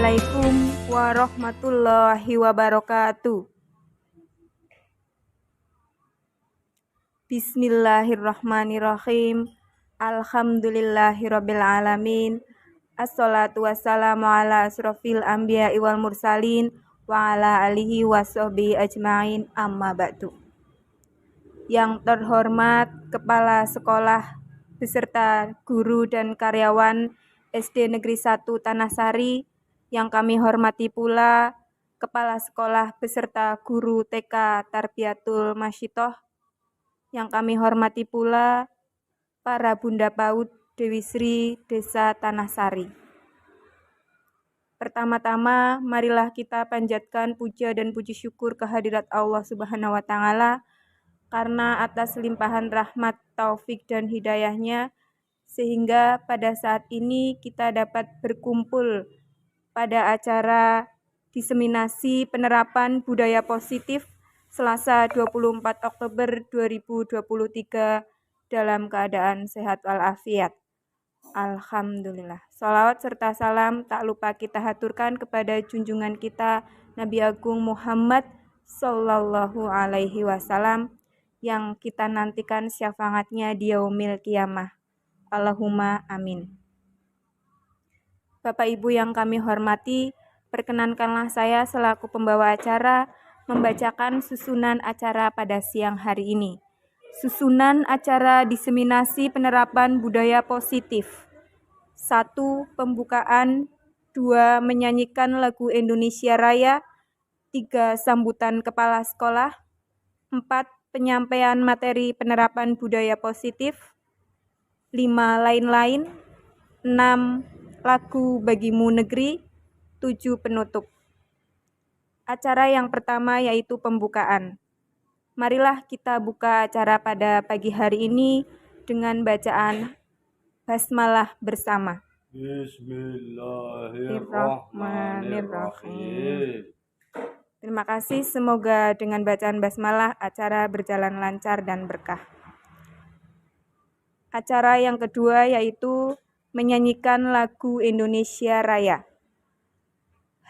Assalamualaikum warahmatullahi wabarakatuh. Bismillahirrahmanirrahim. Alhamdulillahirabbil alamin. Assalatu wassalamu ala asrofil anbiya'i wal mursalin wa ala alihi wassohbihi ajmain, amma ba'du. Yang terhormat Kepala Sekolah beserta guru dan karyawan SD Negeri 1 Tanahsari, yang kami hormati pula Kepala Sekolah beserta guru TK Tarbiyatul Masyitoh, yang kami hormati pula para Bunda PAUD Dewi Sri Desa Tanahsari. Pertama-tama, marilah kita panjatkan puja dan puji syukur kehadirat Allah Subhanahu wa Ta'ala, karena atas limpahan rahmat, taufik, dan hidayahnya, sehingga pada saat ini kita dapat berkumpul pada acara diseminasi penerapan budaya positif Selasa 24 Oktober 2023 dalam keadaan sehat walafiat. Alhamdulillah. Sholawat serta salam tak lupa kita haturkan kepada junjungan kita Nabi Agung Muhammad Sallallahu Alaihi Wasallam, yang kita nantikan syafaatnya di yaumil qiyamah. Allahumma amin. Bapak Ibu yang kami hormati, perkenankanlah saya selaku pembawa acara membacakan susunan acara pada siang hari ini. Susunan acara diseminasi penerapan budaya positif. 1. Pembukaan. 2. Menyanyikan lagu Indonesia Raya. 3. Sambutan kepala sekolah. 4. Penyampaian materi penerapan budaya positif. 5. Lain-lain. 6. Lagu Bagimu Negeri. 7. Penutup. Acara yang pertama yaitu pembukaan. Marilah kita buka acara pada pagi hari ini dengan bacaan basmalah bersama. Bismillahirrahmanirrahim. Terima kasih, semoga dengan bacaan basmalah acara berjalan lancar dan berkah. Acara yang kedua yaitu menyanyikan lagu Indonesia Raya.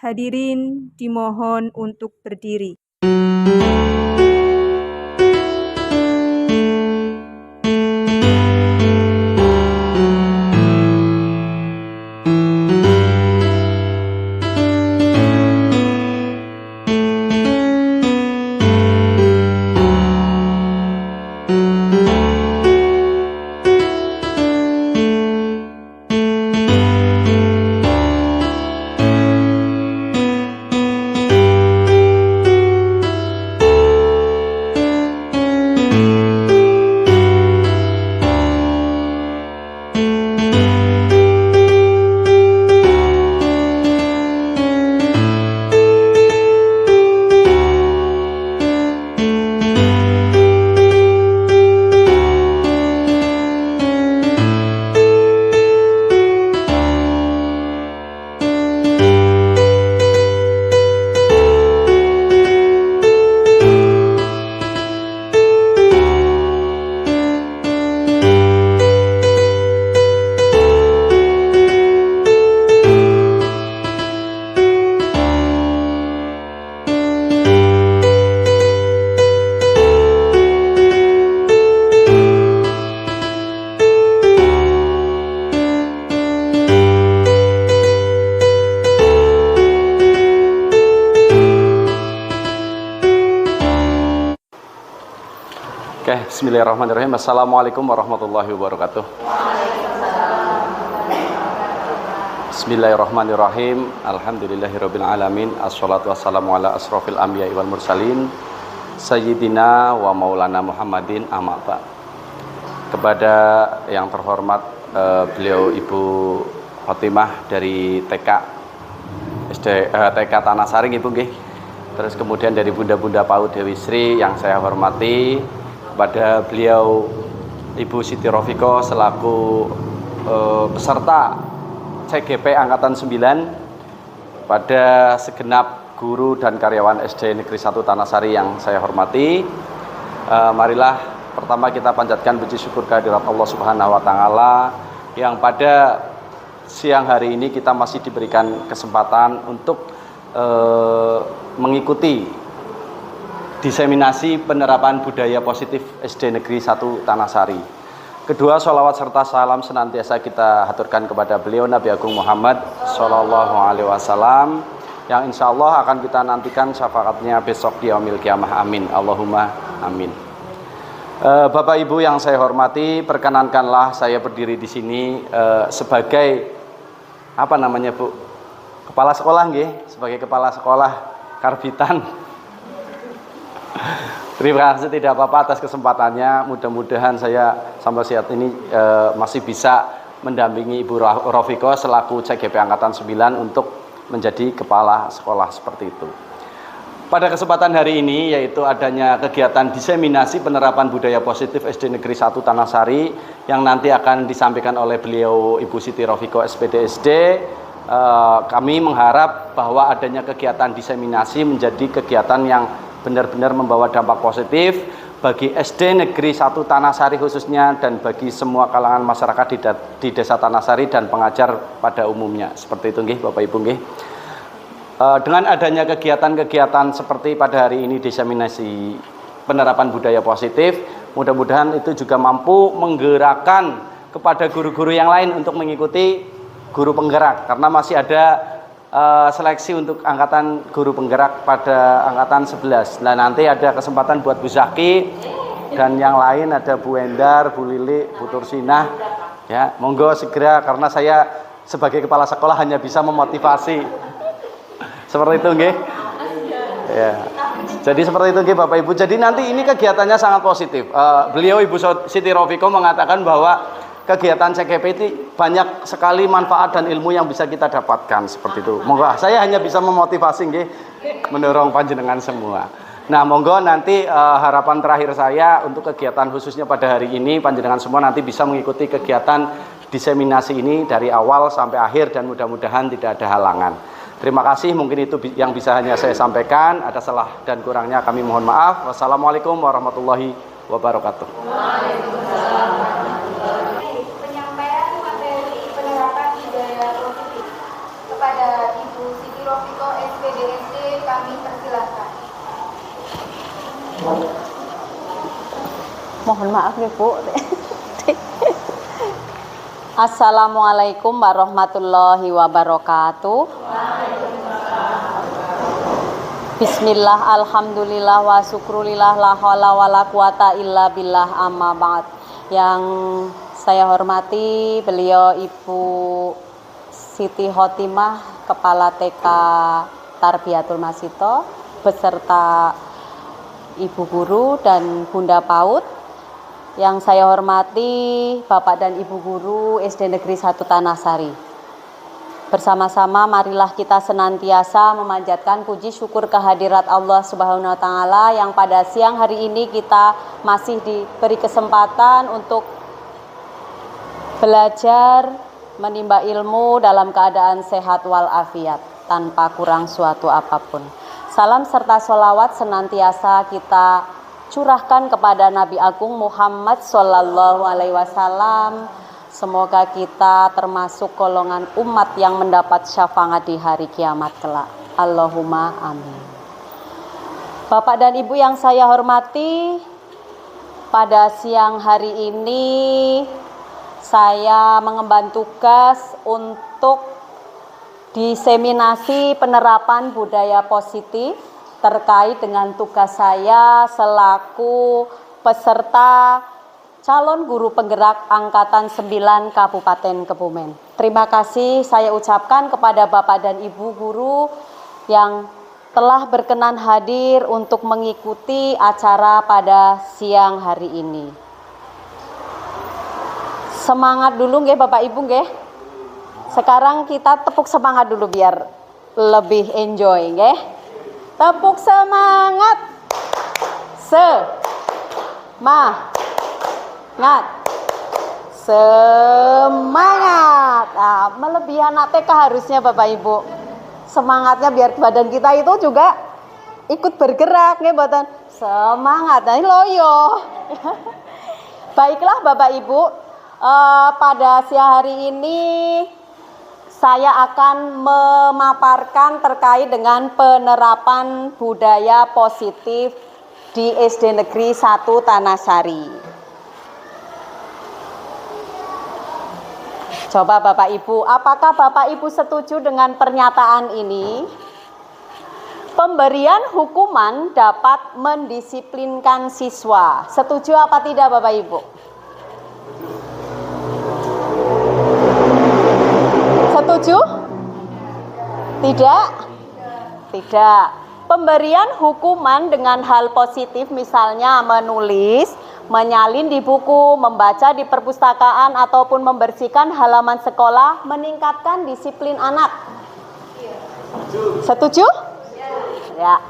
Hadirin dimohon untuk berdiri. Bismillahirrahmanirrahim. Assalamualaikum warahmatullahi wabarakatuh. Bismillahirrahmanirrahim. Alhamdulillahirabbil alamin. Assalatu wassalamu ala asrofil anbiya'i wal mursalin sayyidina wa maulana Muhammadin, amma ba'd. Kepada yang terhormat beliau Ibu Khotimah dari TK Tanahsari Ibu nggih. Terus kemudian dari Bunda-Bunda PAUD Dewi Sri yang saya hormati, kepada beliau Ibu Siti Rofiko selaku peserta CGP Angkatan 9, pada segenap guru dan karyawan SD Negeri 1 Tanahsari yang saya hormati, marilah pertama kita panjatkan puji syukur kehadirat Allah Subhanahu wa Ta'ala yang pada siang hari ini kita masih diberikan kesempatan untuk mengikuti diseminasi penerapan budaya positif SD Negeri 1 Tanasari. Kedua, sholawat serta salam senantiasa kita haturkan kepada beliau Nabi Agung Muhammad Sallallahu Alaihi Wasallam, yang insya Allah akan kita nantikan syafaatnya besok di yaumil qiyamah. Amin. Allahumma amin. Bapak Ibu yang saya hormati, perkenankanlah saya berdiri di sini sebagai apa namanya Bu? Kepala sekolah nggih, sebagai kepala sekolah Karbitan. Terima kasih tidak apa-apa atas kesempatannya. Mudah-mudahan saya sampai saat ini masih bisa mendampingi Ibu Rofiko selaku CGP Angkatan 9 untuk menjadi kepala sekolah seperti itu. Pada kesempatan hari ini yaitu adanya kegiatan diseminasi penerapan budaya positif SD Negeri 1 Tanasari yang nanti akan disampaikan oleh beliau Ibu Siti Rofiko SPDSD. Kami mengharap bahwa adanya kegiatan diseminasi menjadi kegiatan yang benar-benar membawa dampak positif bagi SD Negeri 1 Tanasari khususnya dan bagi semua kalangan masyarakat di Desa Tanasari dan pengajar pada umumnya. Seperti itu nggih Bapak Ibu nggih. Dengan adanya kegiatan-kegiatan seperti pada hari ini diseminasi penerapan budaya positif, mudah-mudahan itu juga mampu menggerakkan kepada guru-guru yang lain untuk mengikuti guru penggerak, karena masih ada seleksi untuk angkatan guru penggerak pada angkatan 11. Nah, nanti ada kesempatan buat Bu Zaki dan yang lain, ada Bu Endar, Bu Lili, Bu Tursinah. Ya, monggo segera, karena saya sebagai kepala sekolah hanya bisa memotivasi. Seperti itu nggih. Ya. Jadi seperti itu nggih Bapak Ibu. Jadi nanti ini kegiatannya sangat positif. Beliau Ibu Siti Rofiko mengatakan bahwa kegiatan CGP itu banyak sekali manfaat dan ilmu yang bisa kita dapatkan seperti itu. Monggo, saya hanya bisa memotivasi nggih, mendorong panjenengan semua. Nah, monggo nanti harapan terakhir saya untuk kegiatan khususnya pada hari ini, panjenengan semua nanti bisa mengikuti kegiatan diseminasi ini dari awal sampai akhir dan mudah-mudahan tidak ada halangan. Terima kasih, mungkin itu yang bisa hanya saya sampaikan. Ada salah dan kurangnya kami mohon maaf. Wassalamualaikum warahmatullahi wabarakatuh. Waalaikumsalam. Penyampaian materi penerapan budaya positif kepada Ibu Siti Rofiko SPDSD kami persilahkan. Mohon maaf ya Bu. Assalamualaikum warahmatullahi wabarakatuh. Bismillah, alhamdulillah, wa syukrulillah, la haula wa la quwata illa billah, amma ba'd. Yang saya hormati beliau Ibu Siti Khotimah, Kepala TK Tarbiyatul Masito, beserta Ibu Guru dan Bunda PAUD. Yang saya hormati Bapak dan Ibu Guru SD Negeri 1 Tanasari. Bersama-sama marilah kita senantiasa memanjatkan puji syukur kehadirat Allah Subhanahu wa taala yang pada siang hari ini kita masih diberi kesempatan untuk belajar menimba ilmu dalam keadaan sehat walafiat tanpa kurang suatu apapun. Salam serta sholawat senantiasa kita curahkan kepada Nabi Agung Muhammad Sallallahu Alaihi Wasallam. Semoga kita termasuk golongan umat yang mendapat syafaat di hari kiamat kelak. Allahumma amin. Bapak dan Ibu yang saya hormati, pada siang hari ini saya mengemban tugas untuk diseminasi penerapan budaya positif terkait dengan tugas saya selaku peserta calon guru penggerak Angkatan 9 Kabupaten Kebumen. Terima kasih saya ucapkan kepada Bapak dan Ibu guru yang telah berkenan hadir untuk mengikuti acara pada siang hari ini. Semangat dulu nggih Bapak Ibu nggih. Sekarang kita tepuk semangat dulu biar lebih enjoy nggih. Tepuk semangat. Semangat. Nah, melebihi anak TK harusnya Bapak Ibu. Semangatnya biar badan kita itu juga ikut bergerak nggih mboten. Semangat. Nah, loyo. Baiklah Bapak Ibu, pada siang hari ini saya akan memaparkan terkait dengan penerapan budaya positif di SD Negeri 1 Tanasari. Coba Bapak Ibu, apakah Bapak Ibu setuju dengan pernyataan ini? Pemberian hukuman dapat mendisiplinkan siswa. Setuju apa tidak Bapak Ibu? Setuju? Tidak? Tidak. Pemberian hukuman dengan hal positif misalnya menulis, menyalin di buku, membaca di perpustakaan ataupun membersihkan halaman sekolah meningkatkan disiplin anak. Setuju? Ya.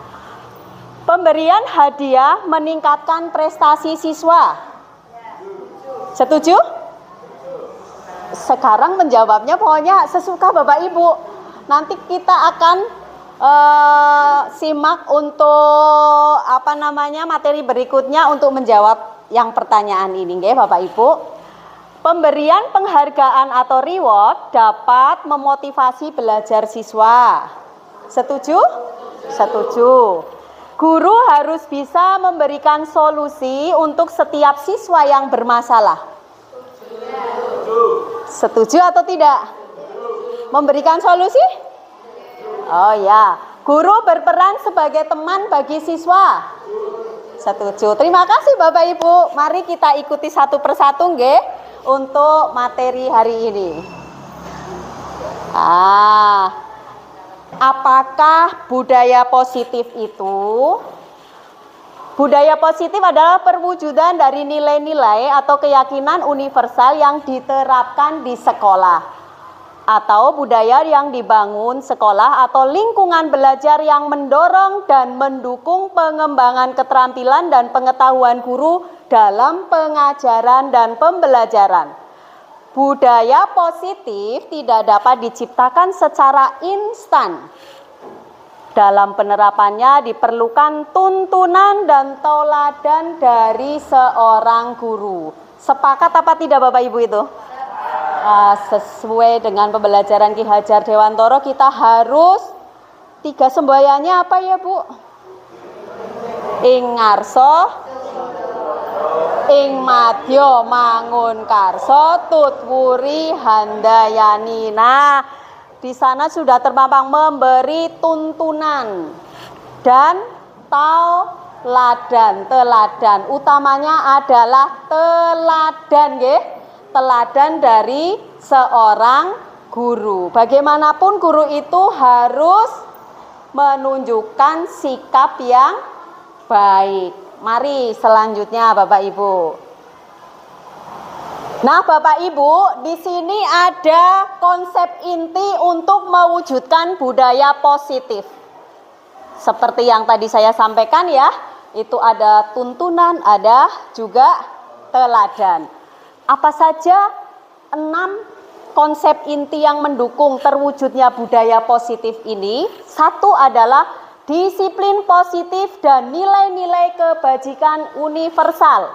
Pemberian hadiah meningkatkan prestasi siswa. Setuju? Sekarang menjawabnya pokoknya sesuka Bapak Ibu. Nanti kita akan simak untuk materi berikutnya untuk menjawab yang pertanyaan ini, nggih Bapak Ibu. Pemberian penghargaan atau reward dapat memotivasi belajar siswa. Setuju? Setuju. Guru harus bisa memberikan solusi untuk setiap siswa yang bermasalah. Setuju atau tidak? Memberikan solusi? Oh ya, guru berperan sebagai teman bagi siswa. Setuju. Terima kasih Bapak Ibu. Mari kita ikuti satu persatu nggih untuk materi hari ini. Apakah budaya positif itu? Budaya positif adalah perwujudan dari nilai-nilai atau keyakinan universal yang diterapkan di sekolah, atau budaya yang dibangun sekolah atau lingkungan belajar yang mendorong dan mendukung pengembangan keterampilan dan pengetahuan guru dalam pengajaran dan pembelajaran. Budaya positif tidak dapat diciptakan secara instan. Dalam penerapannya diperlukan tuntunan dan teladan dari seorang guru. Sepakat apa tidak Bapak Ibu itu? Sesuai dengan pembelajaran Ki Hajar Dewantoro, kita harus 3 semboyannya apa ya Bu? Ing ngarso, ing madya mangun karso, tutwuri handayani. Nah, di sana sudah terpampang memberi tuntunan dan teladan. Utamanya adalah teladan, nggih. Teladan dari seorang guru. Bagaimanapun guru itu harus menunjukkan sikap yang baik. Mari selanjutnya Bapak Ibu. Nah, Bapak Ibu, di sini ada konsep inti untuk mewujudkan budaya positif. Seperti yang tadi saya sampaikan ya, itu ada tuntunan, ada juga teladan. Apa saja 6 konsep inti yang mendukung terwujudnya budaya positif ini? 1 adalah disiplin positif dan nilai-nilai kebajikan universal.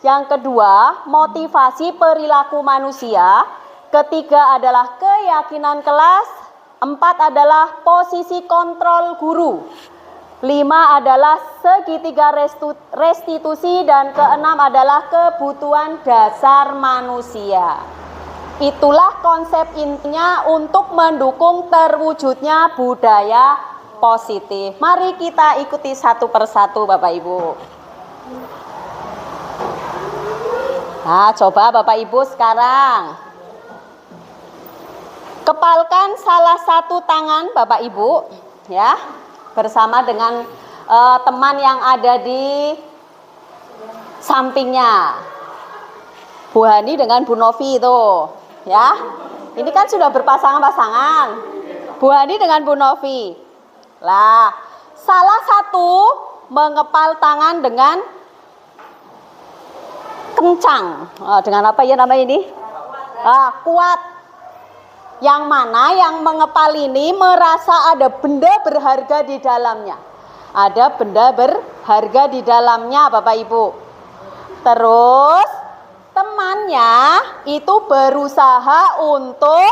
Yang kedua, motivasi perilaku manusia. Ketiga adalah keyakinan kelas. 4 adalah posisi kontrol guru. 5 adalah segitiga restitusi. Dan ke-6 adalah kebutuhan dasar manusia. Itulah konsep intinya untuk mendukung terwujudnya budaya positif. Mari kita ikuti satu persatu Bapak Ibu. Nah, coba Bapak Ibu sekarang kepalkan salah satu tangan Bapak Ibu ya, bersama dengan teman yang ada di sampingnya. Bu Hani dengan Bu Novi itu ya. Ini kan sudah berpasangan-pasangan. Bu Hani dengan Bu Novi. Lah, salah satu mengepal tangan dengan kencang. Dengan apa ya namanya ini? Kuat. Yang mana yang mengepal ini merasa ada benda berharga di dalamnya. Ada benda berharga di dalamnya Bapak Ibu. Terus temannya itu berusaha untuk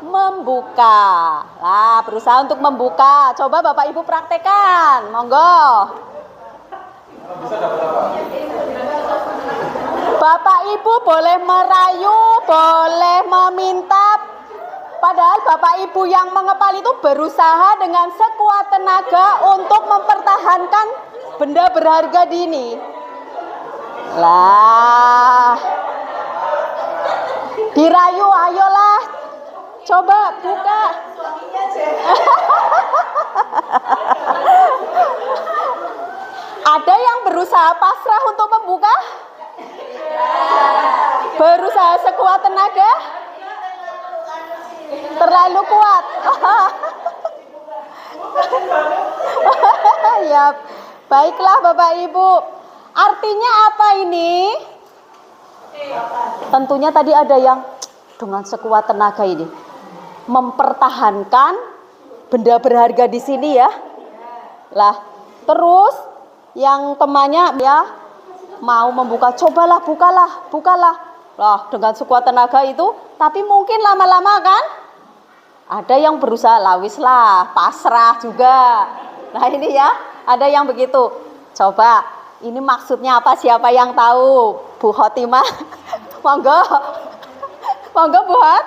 membuka. Nah, berusaha untuk membuka. Coba Bapak Ibu praktekkan. Monggo. Bapak Ibu boleh merayu, boleh meminta. Padahal Bapak Ibu yang mengepal itu berusaha dengan sekuat tenaga untuk mempertahankan benda berharga di ini. Lah, dirayu, ayolah, coba buka. Ada yang berusaha pasrah untuk membuka? Berusaha sekuat tenaga? Terlalu kuat. Ya, baiklah Bapak Ibu. Artinya apa ini? Tentunya tadi ada yang dengan sekuat tenaga ini mempertahankan benda berharga di sini ya. Lah, terus yang temannya ya mau membuka, cobalah bukalah. Lah, dengan sekuat tenaga itu, tapi mungkin lama-lama kan ada yang berusaha lawis lah, pasrah juga. Nah, ini ya, ada yang begitu. Coba, ini maksudnya apa? Siapa yang tahu? Bu Khotimah. Monggo. Monggo Bu Hot.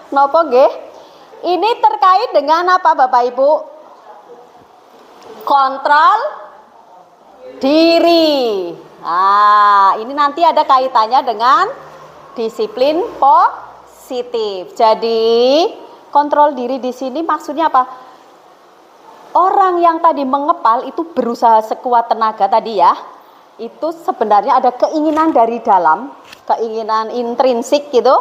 Nopo nggih? Ini terkait dengan apa Bapak Ibu? Kontrol diri. Nah, ini nanti ada kaitannya dengan disiplin positif. Jadi, kontrol diri di sini maksudnya apa? Orang yang tadi mengepal itu berusaha sekuat tenaga tadi ya. Itu sebenarnya ada keinginan dari dalam, keinginan intrinsik gitu.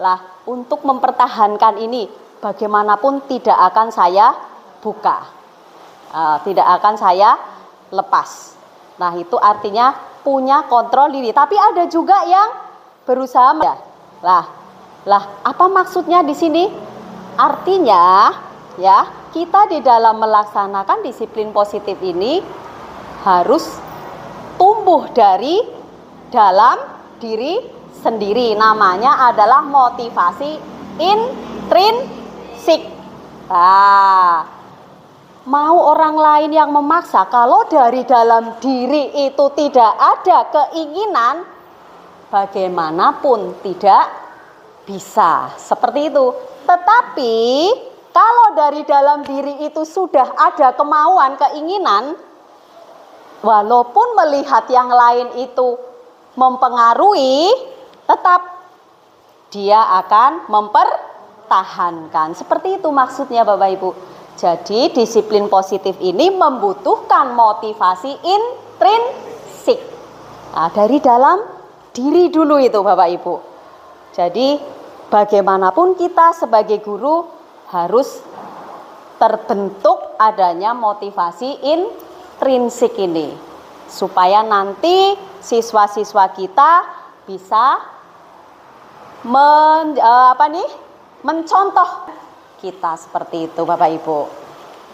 Lah, untuk mempertahankan ini bagaimanapun tidak akan saya buka. Tidak akan saya lepas. Nah, itu artinya punya kontrol diri. Tapi ada juga yang berusaha Lah, apa maksudnya di sini? Artinya ya, kita di dalam melaksanakan disiplin positif ini harus tumbuh dari dalam diri sendiri. Namanya adalah motivasi intrinsik. Mau orang lain yang memaksa, kalau dari dalam diri itu tidak ada keinginan, bagaimanapun tidak bisa. Seperti itu. Tetapi kalau dari dalam diri itu sudah ada kemauan, keinginan, walaupun melihat yang lain itu mempengaruhi, tetap dia akan mempertahankan. Seperti itu maksudnya Bapak Ibu. Jadi disiplin positif ini membutuhkan motivasi intrinsik. Nah, dari dalam diri dulu itu Bapak Ibu. Jadi bagaimanapun kita sebagai guru harus terbentuk adanya motivasi intrinsik ini. Supaya nanti siswa-siswa kita bisa mencontoh kita seperti itu Bapak Ibu.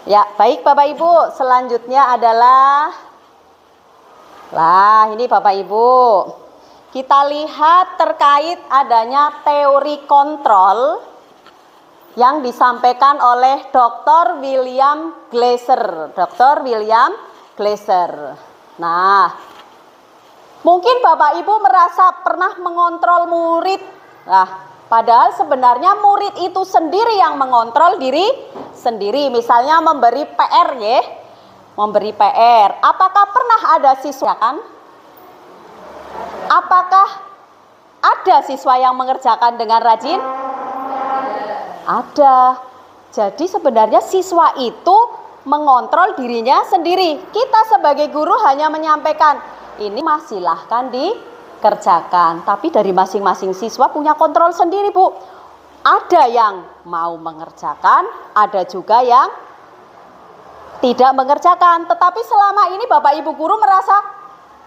Ya, baik Bapak Ibu, selanjutnya adalah ini Bapak Ibu. Kita lihat terkait adanya teori kontrol yang disampaikan oleh Dr. William Glasser. Dr. William Glasser. Nah, mungkin Bapak Ibu merasa pernah mengontrol murid. Nah, padahal sebenarnya murid itu sendiri yang mengontrol diri sendiri. Misalnya memberi PR ya. Memberi PR. Apakah pernah ada siswa kan? Apakah ada siswa yang mengerjakan dengan rajin? Ada. Jadi sebenarnya siswa itu mengontrol dirinya sendiri. Kita sebagai guru hanya menyampaikan, ini silahkan dikerjakan. Tapi dari masing-masing siswa punya kontrol sendiri Bu. Ada yang mau mengerjakan, ada juga yang tidak mengerjakan. Tetapi selama ini Bapak Ibu guru merasa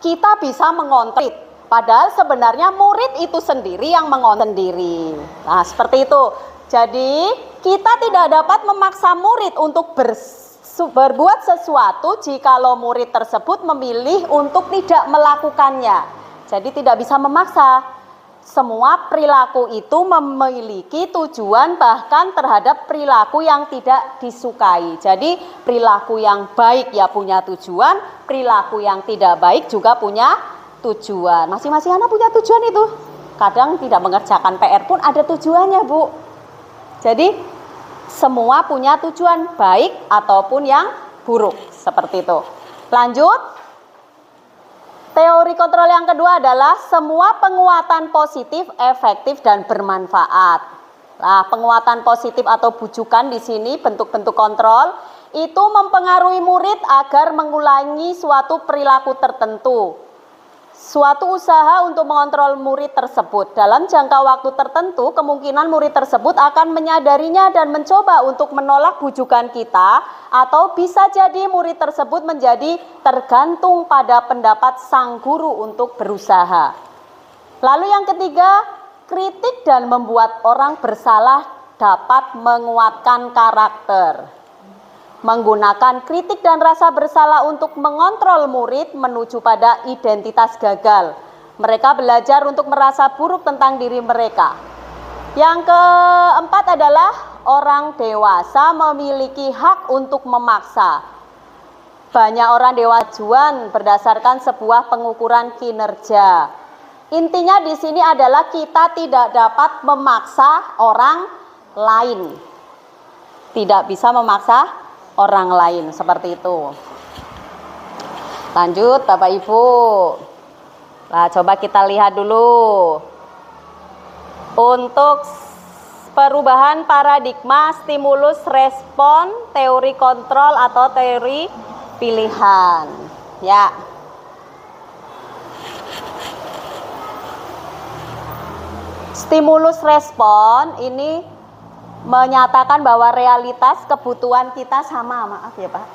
kita bisa mengontrol. Padahal sebenarnya murid itu sendiri yang mengontrol sendiri. Nah, seperti itu. Jadi kita tidak dapat memaksa murid untuk berbuat sesuatu jikalau murid tersebut memilih untuk tidak melakukannya. Jadi tidak bisa memaksa. semua perilaku itu memiliki tujuan bahkan terhadap perilaku yang tidak disukai. Jadi perilaku yang baik ya punya tujuan, perilaku yang tidak baik juga punya tujuan. Masing-masing anak punya tujuan itu. Kadang tidak mengerjakan PR pun ada tujuannya, Bu. Jadi semua punya tujuan baik ataupun yang buruk, seperti itu. Lanjut. Teori kontrol yang kedua adalah semua penguatan positif, efektif dan bermanfaat. Nah, penguatan positif atau bujukan di sini bentuk-bentuk kontrol itu mempengaruhi murid agar mengulangi suatu perilaku tertentu. Suatu usaha untuk mengontrol murid tersebut. Dalam jangka waktu tertentu, kemungkinan murid tersebut akan menyadarinya dan mencoba untuk menolak bujukan kita, atau bisa jadi murid tersebut menjadi tergantung pada pendapat sang guru untuk berusaha. Lalu yang ketiga, kritik dan membuat orang bersalah dapat menguatkan karakter. Menggunakan kritik dan rasa bersalah untuk mengontrol murid menuju pada identitas gagal. Mereka belajar untuk merasa buruk tentang diri mereka. Yang keempat adalah orang dewasa memiliki hak untuk memaksa. Banyak orang dewasa berdasarkan sebuah pengukuran kinerja. Intinya di sini adalah kita tidak dapat memaksa orang lain. Tidak bisa memaksa orang lain, seperti itu. Lanjut Bapak Ibu. Nah, coba kita lihat dulu. Untuk perubahan paradigma stimulus respon, teori kontrol atau teori pilihan. Ya. Stimulus respon ini menyatakan bahwa realitas kebutuhan kita sama, maaf ya Pak.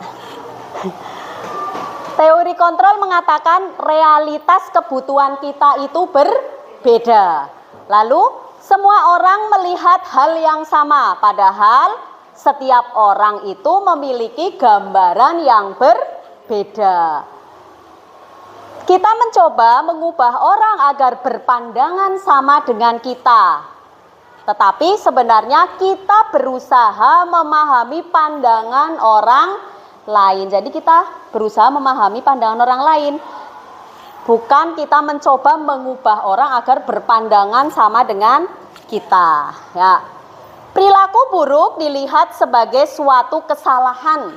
Teori kontrol mengatakan realitas kebutuhan kita itu berbeda. Lalu semua orang melihat hal yang sama, padahal setiap orang itu memiliki gambaran yang berbeda. Kita mencoba mengubah orang agar berpandangan sama dengan kita. Tetapi sebenarnya kita berusaha memahami pandangan orang lain. Jadi kita berusaha memahami pandangan orang lain. Bukan kita mencoba mengubah orang agar berpandangan sama dengan kita. Ya. Perilaku buruk dilihat sebagai suatu kesalahan.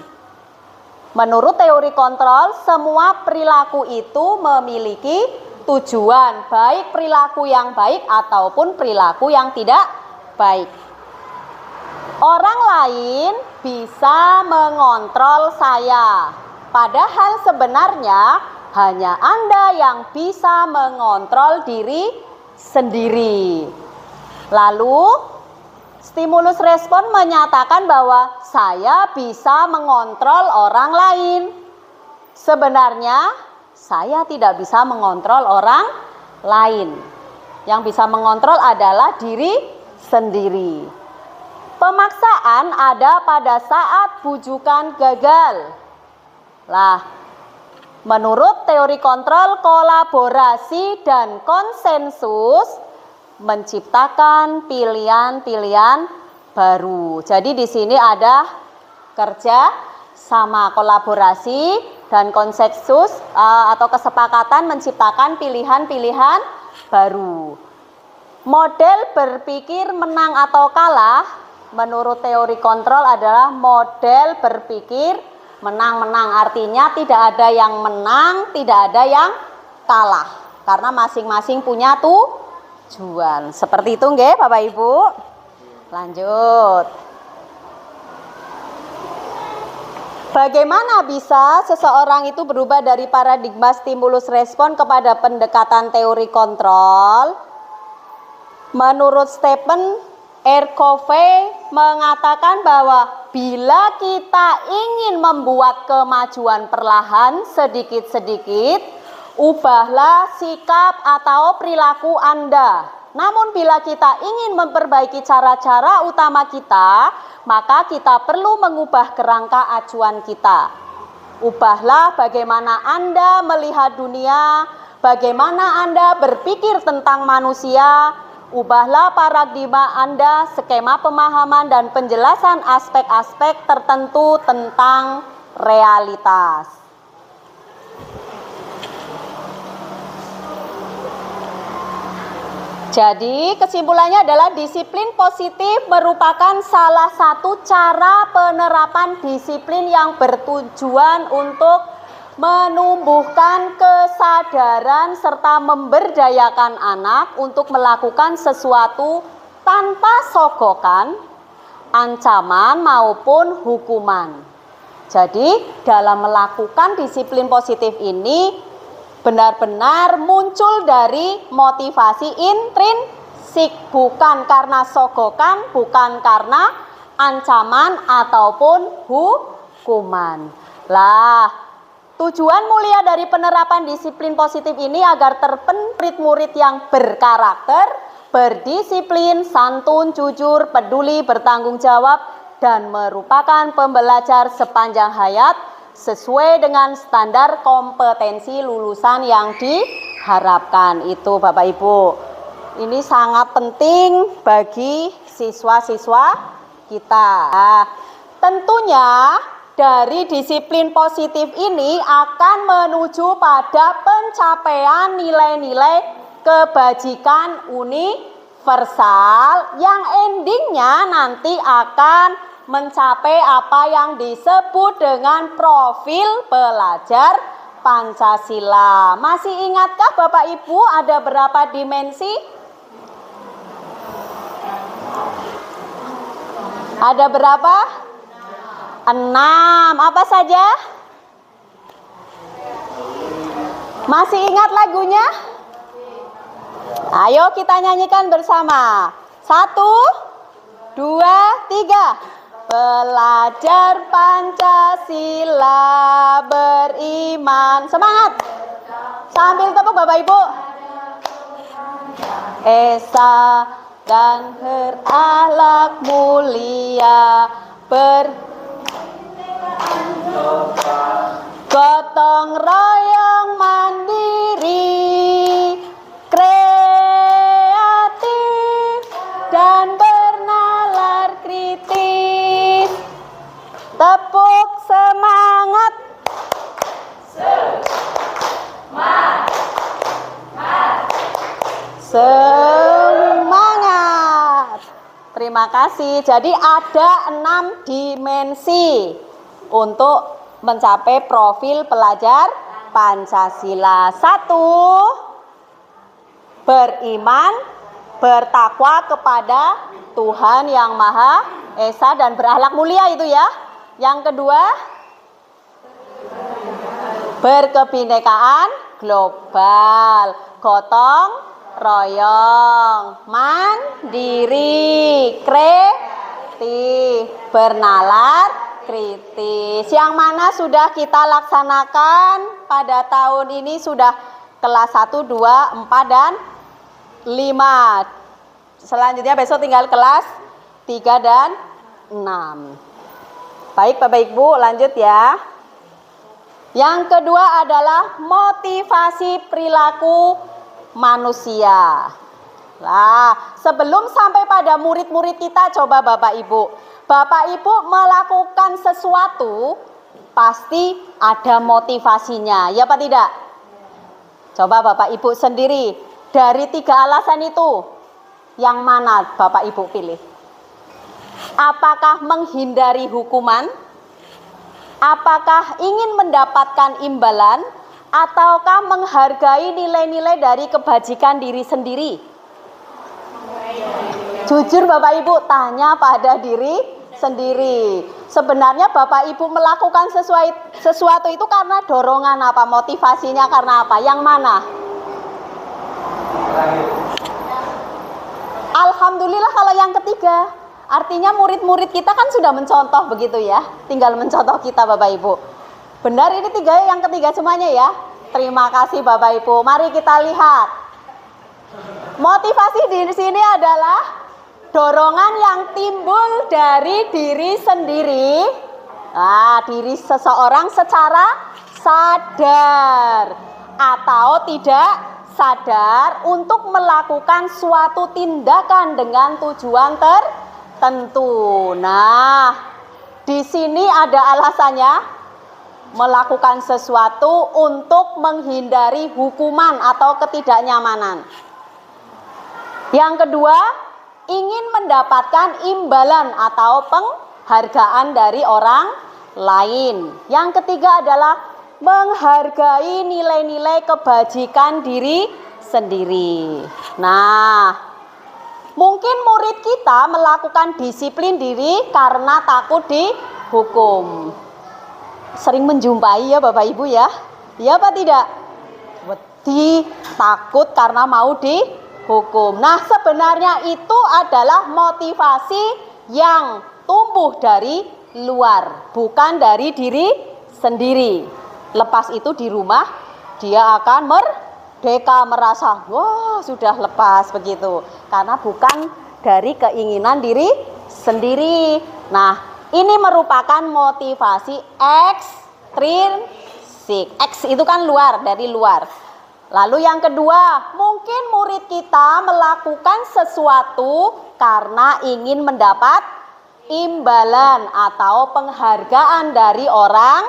Menurut teori kontrol, semua perilaku itu memiliki tujuan, baik perilaku yang baik ataupun perilaku yang tidak baik. Orang lain bisa mengontrol saya, padahal sebenarnya hanya Anda yang bisa mengontrol diri sendiri. Lalu stimulus respon menyatakan bahwa saya bisa mengontrol orang lain. Sebenarnya saya tidak bisa mengontrol orang lain. Yang bisa mengontrol adalah diri sendiri. Pemaksaan ada pada saat bujukan gagal. Lah, menurut teori kontrol, kolaborasi dan konsensus menciptakan pilihan-pilihan baru. Jadi di sini ada kerja sama, kolaborasi dan konsensus atau kesepakatan menciptakan pilihan-pilihan baru. Model berpikir menang atau kalah menurut teori kontrol adalah model berpikir menang-menang. Artinya tidak ada yang menang, tidak ada yang kalah. Karena masing-masing punya tujuan. Seperti itu nggih Bapak Ibu. Lanjut. Bagaimana bisa seseorang itu berubah dari paradigma stimulus respon kepada pendekatan teori kontrol? Menurut Stephen R. Covey mengatakan bahwa bila kita ingin membuat kemajuan perlahan sedikit-sedikit, ubahlah sikap atau perilaku Anda. Namun bila kita ingin memperbaiki cara-cara utama kita, maka kita perlu mengubah kerangka acuan kita. Ubahlah bagaimana Anda melihat dunia, Bagaimana Anda berpikir tentang manusia? Ubahlah paradigma Anda, skema pemahaman dan penjelasan aspek-aspek tertentu tentang realitas. Jadi kesimpulannya adalah disiplin positif merupakan salah satu cara penerapan disiplin yang bertujuan untuk menumbuhkan kesadaran serta memberdayakan anak untuk melakukan sesuatu tanpa sogokan, ancaman maupun hukuman. Jadi dalam melakukan disiplin positif ini benar-benar muncul dari motivasi intrinsik, bukan karena sogokan, bukan karena ancaman ataupun hukuman. Lah, tujuan mulia dari penerapan disiplin positif ini agar terpentrit murid yang berkarakter, berdisiplin, santun, jujur, peduli, bertanggung jawab, dan merupakan pembelajar sepanjang hayat sesuai dengan standar kompetensi lulusan yang diharapkan. Itu Bapak Ibu, ini sangat penting bagi siswa-siswa kita. Nah, tentunya dari disiplin positif ini akan menuju pada pencapaian nilai-nilai kebajikan universal yang endingnya nanti akan mencapai apa yang disebut dengan profil pelajar Pancasila. Masih ingatkah Bapak Ibu ada berapa dimensi? Ada berapa? 6. Apa saja? Masih ingat lagunya? Ayo kita nyanyikan bersama. 1, 2, 3. Pelajar Pancasila beriman. Semangat. Sambil tepuk Bapak Ibu. Esa dan berakhlak mulia, gotong royong mandiri, kreatif dan bernalar kritis. Tepuk semangat. Semangat. Terima kasih. Jadi ada 6 dimensi untuk mencapai profil pelajar Pancasila. 1, beriman, bertakwa kepada Tuhan Yang Maha Esa dan berakhlak mulia itu ya. Yang kedua, berkebinekaan global, gotong royong, mandiri, kreatif, bernalar kritis. Yang mana sudah kita laksanakan pada tahun ini sudah kelas 1, 2, 4, dan 5. Selanjutnya besok tinggal kelas 3 dan 6. Baik Bapak Ibu, lanjut ya. Yang kedua adalah motivasi perilaku manusia. Nah, sebelum sampai pada murid-murid kita, coba Bapak Ibu melakukan sesuatu pasti ada motivasinya, ya Pak tidak? Coba Bapak Ibu sendiri, dari 3 alasan itu yang mana Bapak Ibu pilih? Apakah menghindari hukuman? Apakah ingin mendapatkan imbalan? Ataukah menghargai nilai-nilai dari kebajikan diri sendiri? Jujur Bapak Ibu, tanya pada diri sendiri. Sebenarnya Bapak Ibu melakukan sesuatu itu karena dorongan apa? Motivasinya karena apa? Yang mana? Alhamdulillah kalau yang ketiga. Artinya murid-murid kita kan sudah mencontoh begitu ya. Tinggal mencontoh kita Bapak Ibu. Benar ini yang ketiga semuanya ya. Terima kasih Bapak Ibu. Mari kita lihat. Motivasi di sini adalah dorongan yang timbul dari diri sendiri. Nah, diri seseorang secara sadar. atau tidak sadar untuk melakukan suatu tindakan dengan tujuan tertentu. Nah, di sini ada alasannya, melakukan sesuatu untuk menghindari hukuman atau ketidaknyamanan. Yang kedua, ingin mendapatkan imbalan atau penghargaan dari orang lain. Yang ketiga adalah menghargai nilai-nilai kebajikan diri sendiri. Nah, mungkin murid kita melakukan disiplin diri karena takut dihukum. Sering menjumpai ya Bapak Ibu ya? Iya apa tidak? Wedi, takut karena mau dihukum. Nah, sebenarnya itu adalah motivasi yang tumbuh dari luar, bukan dari diri sendiri. Lepas itu di rumah dia akan merdeka, merasa wah sudah lepas begitu, karena bukan dari keinginan diri sendiri. Nah, ini merupakan motivasi ekstrinsik. X itu kan luar, dari luar. Lalu yang kedua, mungkin murid kita melakukan sesuatu karena ingin mendapat imbalan atau penghargaan dari orang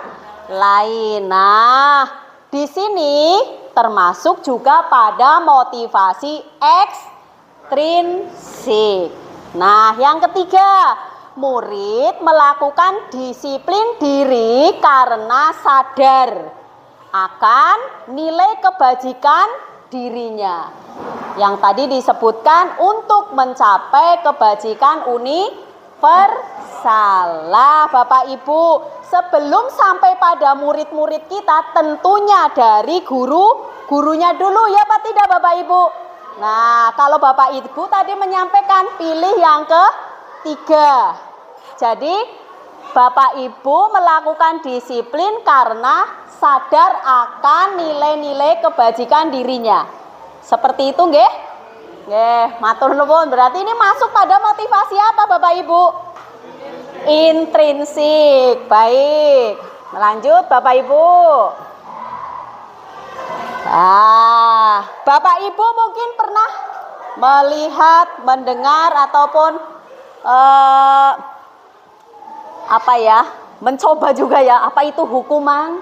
lain. Nah, di sini termasuk juga pada motivasi ekstrinsik. Nah, yang ketiga, murid melakukan disiplin diri karena sadar akan nilai kebajikan dirinya. Yang tadi disebutkan untuk mencapai kebajikan universalah. Bapak Ibu, sebelum sampai pada murid-murid kita, tentunya dari gurunya dulu ya Pak, tidak Bapak Ibu? Nah, kalau Bapak Ibu tadi menyampaikan pilih yang ketiga. Jadi Bapak Ibu melakukan disiplin karena sadar akan nilai-nilai kebajikan dirinya. Seperti itu nggih? Nggih, matur nuwun. Berarti ini masuk pada motivasi apa Bapak Ibu? Intrinsik. Baik. Lanjut Bapak Ibu. Nah, Bapak Ibu mungkin pernah melihat, mendengar ataupun mencoba juga ya, apa itu hukuman,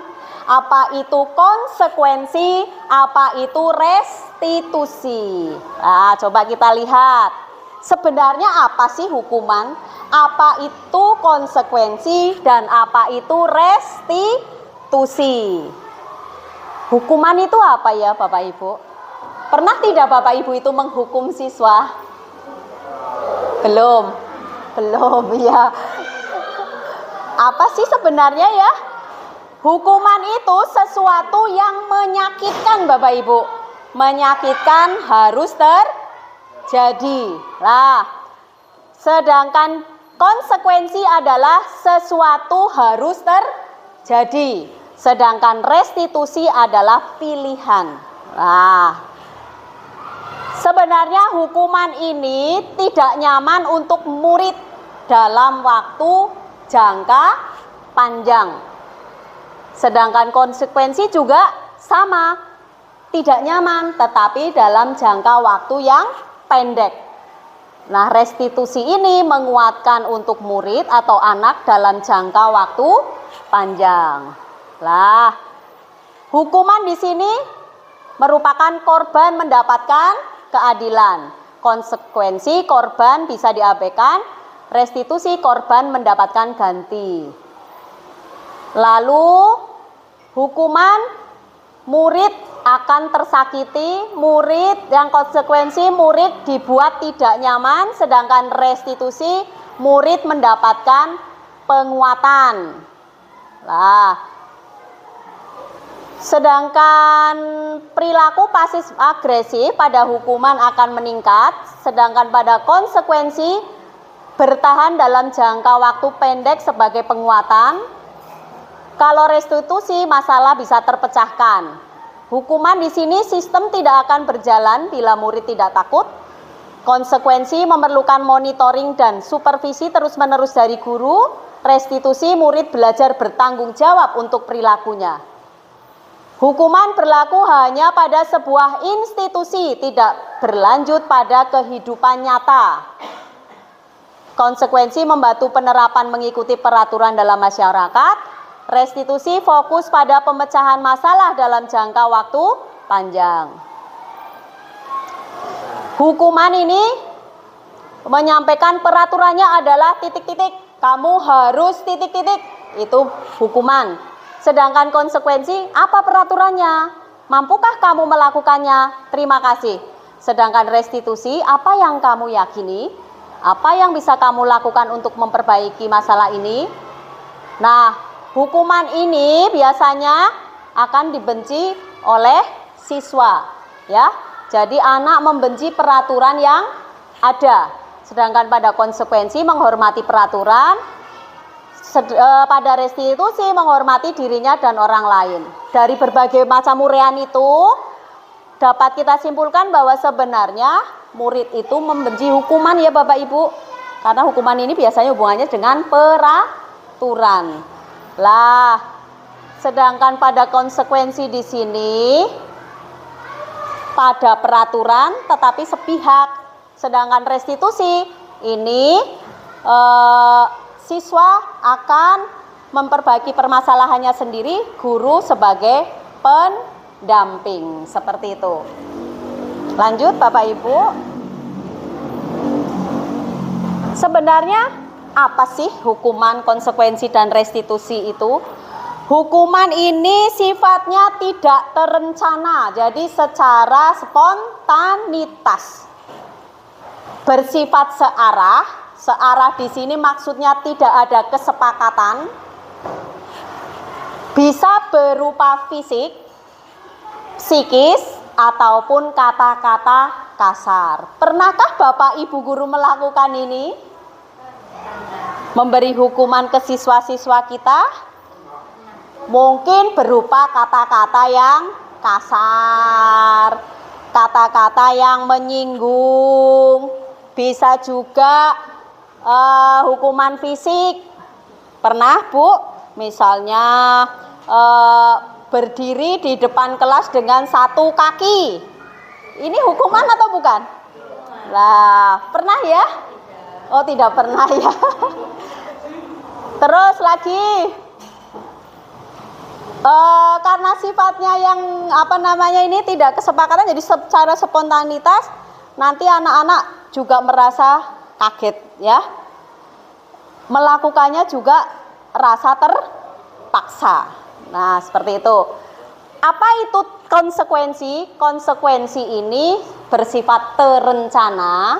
apa itu konsekuensi, apa itu restitusi. Nah, coba kita lihat. Sebenarnya apa sih hukuman? Apa itu konsekuensi dan apa itu restitusi? Hukuman itu apa ya Bapak Ibu? Pernah tidak Bapak Ibu itu menghukum siswa? Belum ya. Apa sih sebenarnya ya? Hukuman itu sesuatu yang menyakitkan Bapak Ibu. Menyakitkan harus terjadi. Nah, sedangkan konsekuensi adalah sesuatu harus terjadi. Sedangkan restitusi adalah pilihan. Nah, sebenarnya hukuman ini tidak nyaman untuk murid dalam waktu jangka panjang. Sedangkan konsekuensi juga sama, tidak nyaman tetapi dalam jangka waktu yang pendek. Nah, restitusi ini menguatkan untuk murid atau anak dalam jangka waktu panjang. Lah, hukuman di sini merupakan korban mendapatkan keadilan. Konsekuensi korban bisa diabaikan, restitusi korban mendapatkan ganti. Lalu hukuman murid akan tersakiti, murid yang konsekuensi murid dibuat tidak nyaman, sedangkan restitusi murid mendapatkan penguatan. Lah, sedangkan perilaku pasif agresif pada hukuman akan meningkat, sedangkan pada konsekuensi bertahan dalam jangka waktu pendek sebagai penguatan. Kalau restitusi masalah bisa terpecahkan. Hukuman di sini sistem tidak akan berjalan bila murid tidak takut. Konsekuensi memerlukan monitoring dan supervisi terus-menerus dari guru. Restitusi murid belajar bertanggung jawab untuk perilakunya. Hukuman berlaku hanya pada sebuah institusi, tidak berlanjut pada kehidupan nyata. Konsekuensi membantu penerapan mengikuti peraturan dalam masyarakat. Restitusi fokus pada pemecahan masalah dalam jangka waktu panjang. Hukuman ini menyampaikan peraturannya adalah titik-titik. Kamu harus titik-titik. Itu hukuman. Sedangkan konsekuensi, apa peraturannya? Mampukah kamu melakukannya? Terima kasih. Sedangkan restitusi, apa yang kamu yakini? Apa yang bisa kamu lakukan untuk memperbaiki masalah ini? Nah, hukuman ini biasanya akan dibenci oleh siswa, ya. Jadi anak membenci peraturan yang ada. Sedangkan pada konsekuensi menghormati peraturan, pada restitusi menghormati dirinya dan orang lain. Dari berbagai macam uraian itu dapat kita simpulkan bahwa sebenarnya murid itu membenci hukuman ya Bapak Ibu. Karena hukuman ini biasanya hubungannya dengan peraturan. Lah, sedangkan pada konsekuensi di sini pada peraturan tetapi sepihak. Sedangkan restitusi ini siswa akan memperbaiki permasalahannya sendiri, guru sebagai pendamping. Seperti itu. Lanjut Bapak Ibu. Sebenarnya apa sih hukuman, konsekuensi, dan restitusi itu? Hukuman ini sifatnya tidak terencana, jadi secara spontanitas. Bersifat searah. Searah di sini maksudnya tidak ada kesepakatan. Bisa berupa fisik, psikis, ataupun kata-kata kasar. Pernahkah Bapak Ibu guru melakukan ini? Memberi hukuman ke siswa-siswa kita? Mungkin berupa kata-kata yang kasar, kata-kata yang menyinggung. Bisa juga hukuman fisik. Pernah Bu? Misalnya berdiri di depan kelas dengan satu kaki. Ini hukuman atau bukan? Lah, pernah ya? Oh, tidak pernah ya. Terus lagi karena sifatnya yang ini tidak kesepakatan, jadi secara spontanitas nanti anak-anak juga merasa kaget ya, melakukannya juga rasa terpaksa. Nah, seperti itu. Apa itu konsekuensi? Konsekuensi ini bersifat terencana,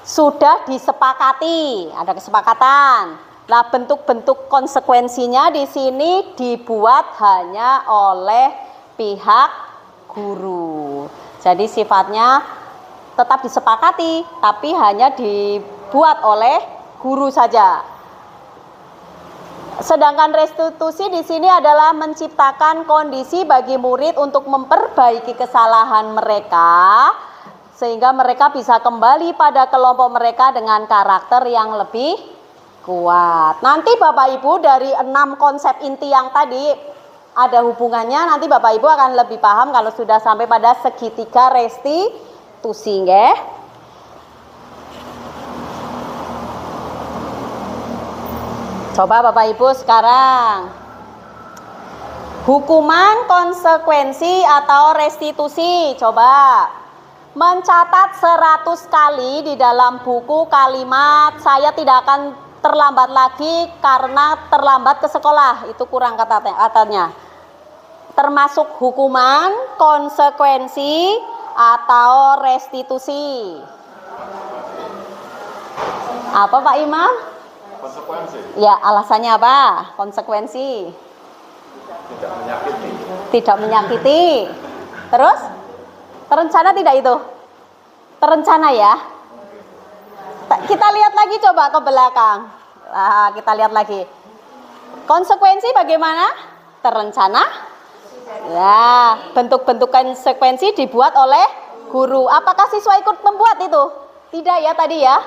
sudah disepakati, ada kesepakatan. Nah, bentuk-bentuk konsekuensinya di sini dibuat hanya oleh pihak guru. Jadi sifatnya tetap disepakati, tapi hanya dibuat oleh guru saja. Sedangkan restitusi di sini adalah menciptakan kondisi bagi murid untuk memperbaiki kesalahan mereka, sehingga mereka bisa kembali pada kelompok mereka dengan karakter yang lebih kuat. Nanti Bapak Ibu dari 6 konsep inti yang tadi ada hubungannya, nanti Bapak Ibu akan lebih paham kalau sudah sampai pada segitiga restitusi, nggih. Coba Bapak Ibu sekarang hukuman, konsekuensi atau restitusi. Coba mencatat 100 kali di dalam buku kalimat saya tidak akan terlambat lagi karena terlambat ke sekolah. Itu kurang katanya. Termasuk hukuman, konsekuensi atau restitusi. Apa Pak Imam? Konsekuensi. Ya, alasannya apa? Konsekuensi. Tidak menyakiti. Tidak menyakiti. Terus? Terencana tidak itu? Terencana ya. Kita lihat lagi coba ke belakang. Nah, kita lihat lagi. Konsekuensi bagaimana? Terencana. Ya, bentuk-bentuk konsekuensi dibuat oleh guru. Apakah siswa ikut membuat itu? Tidak ya tadi ya?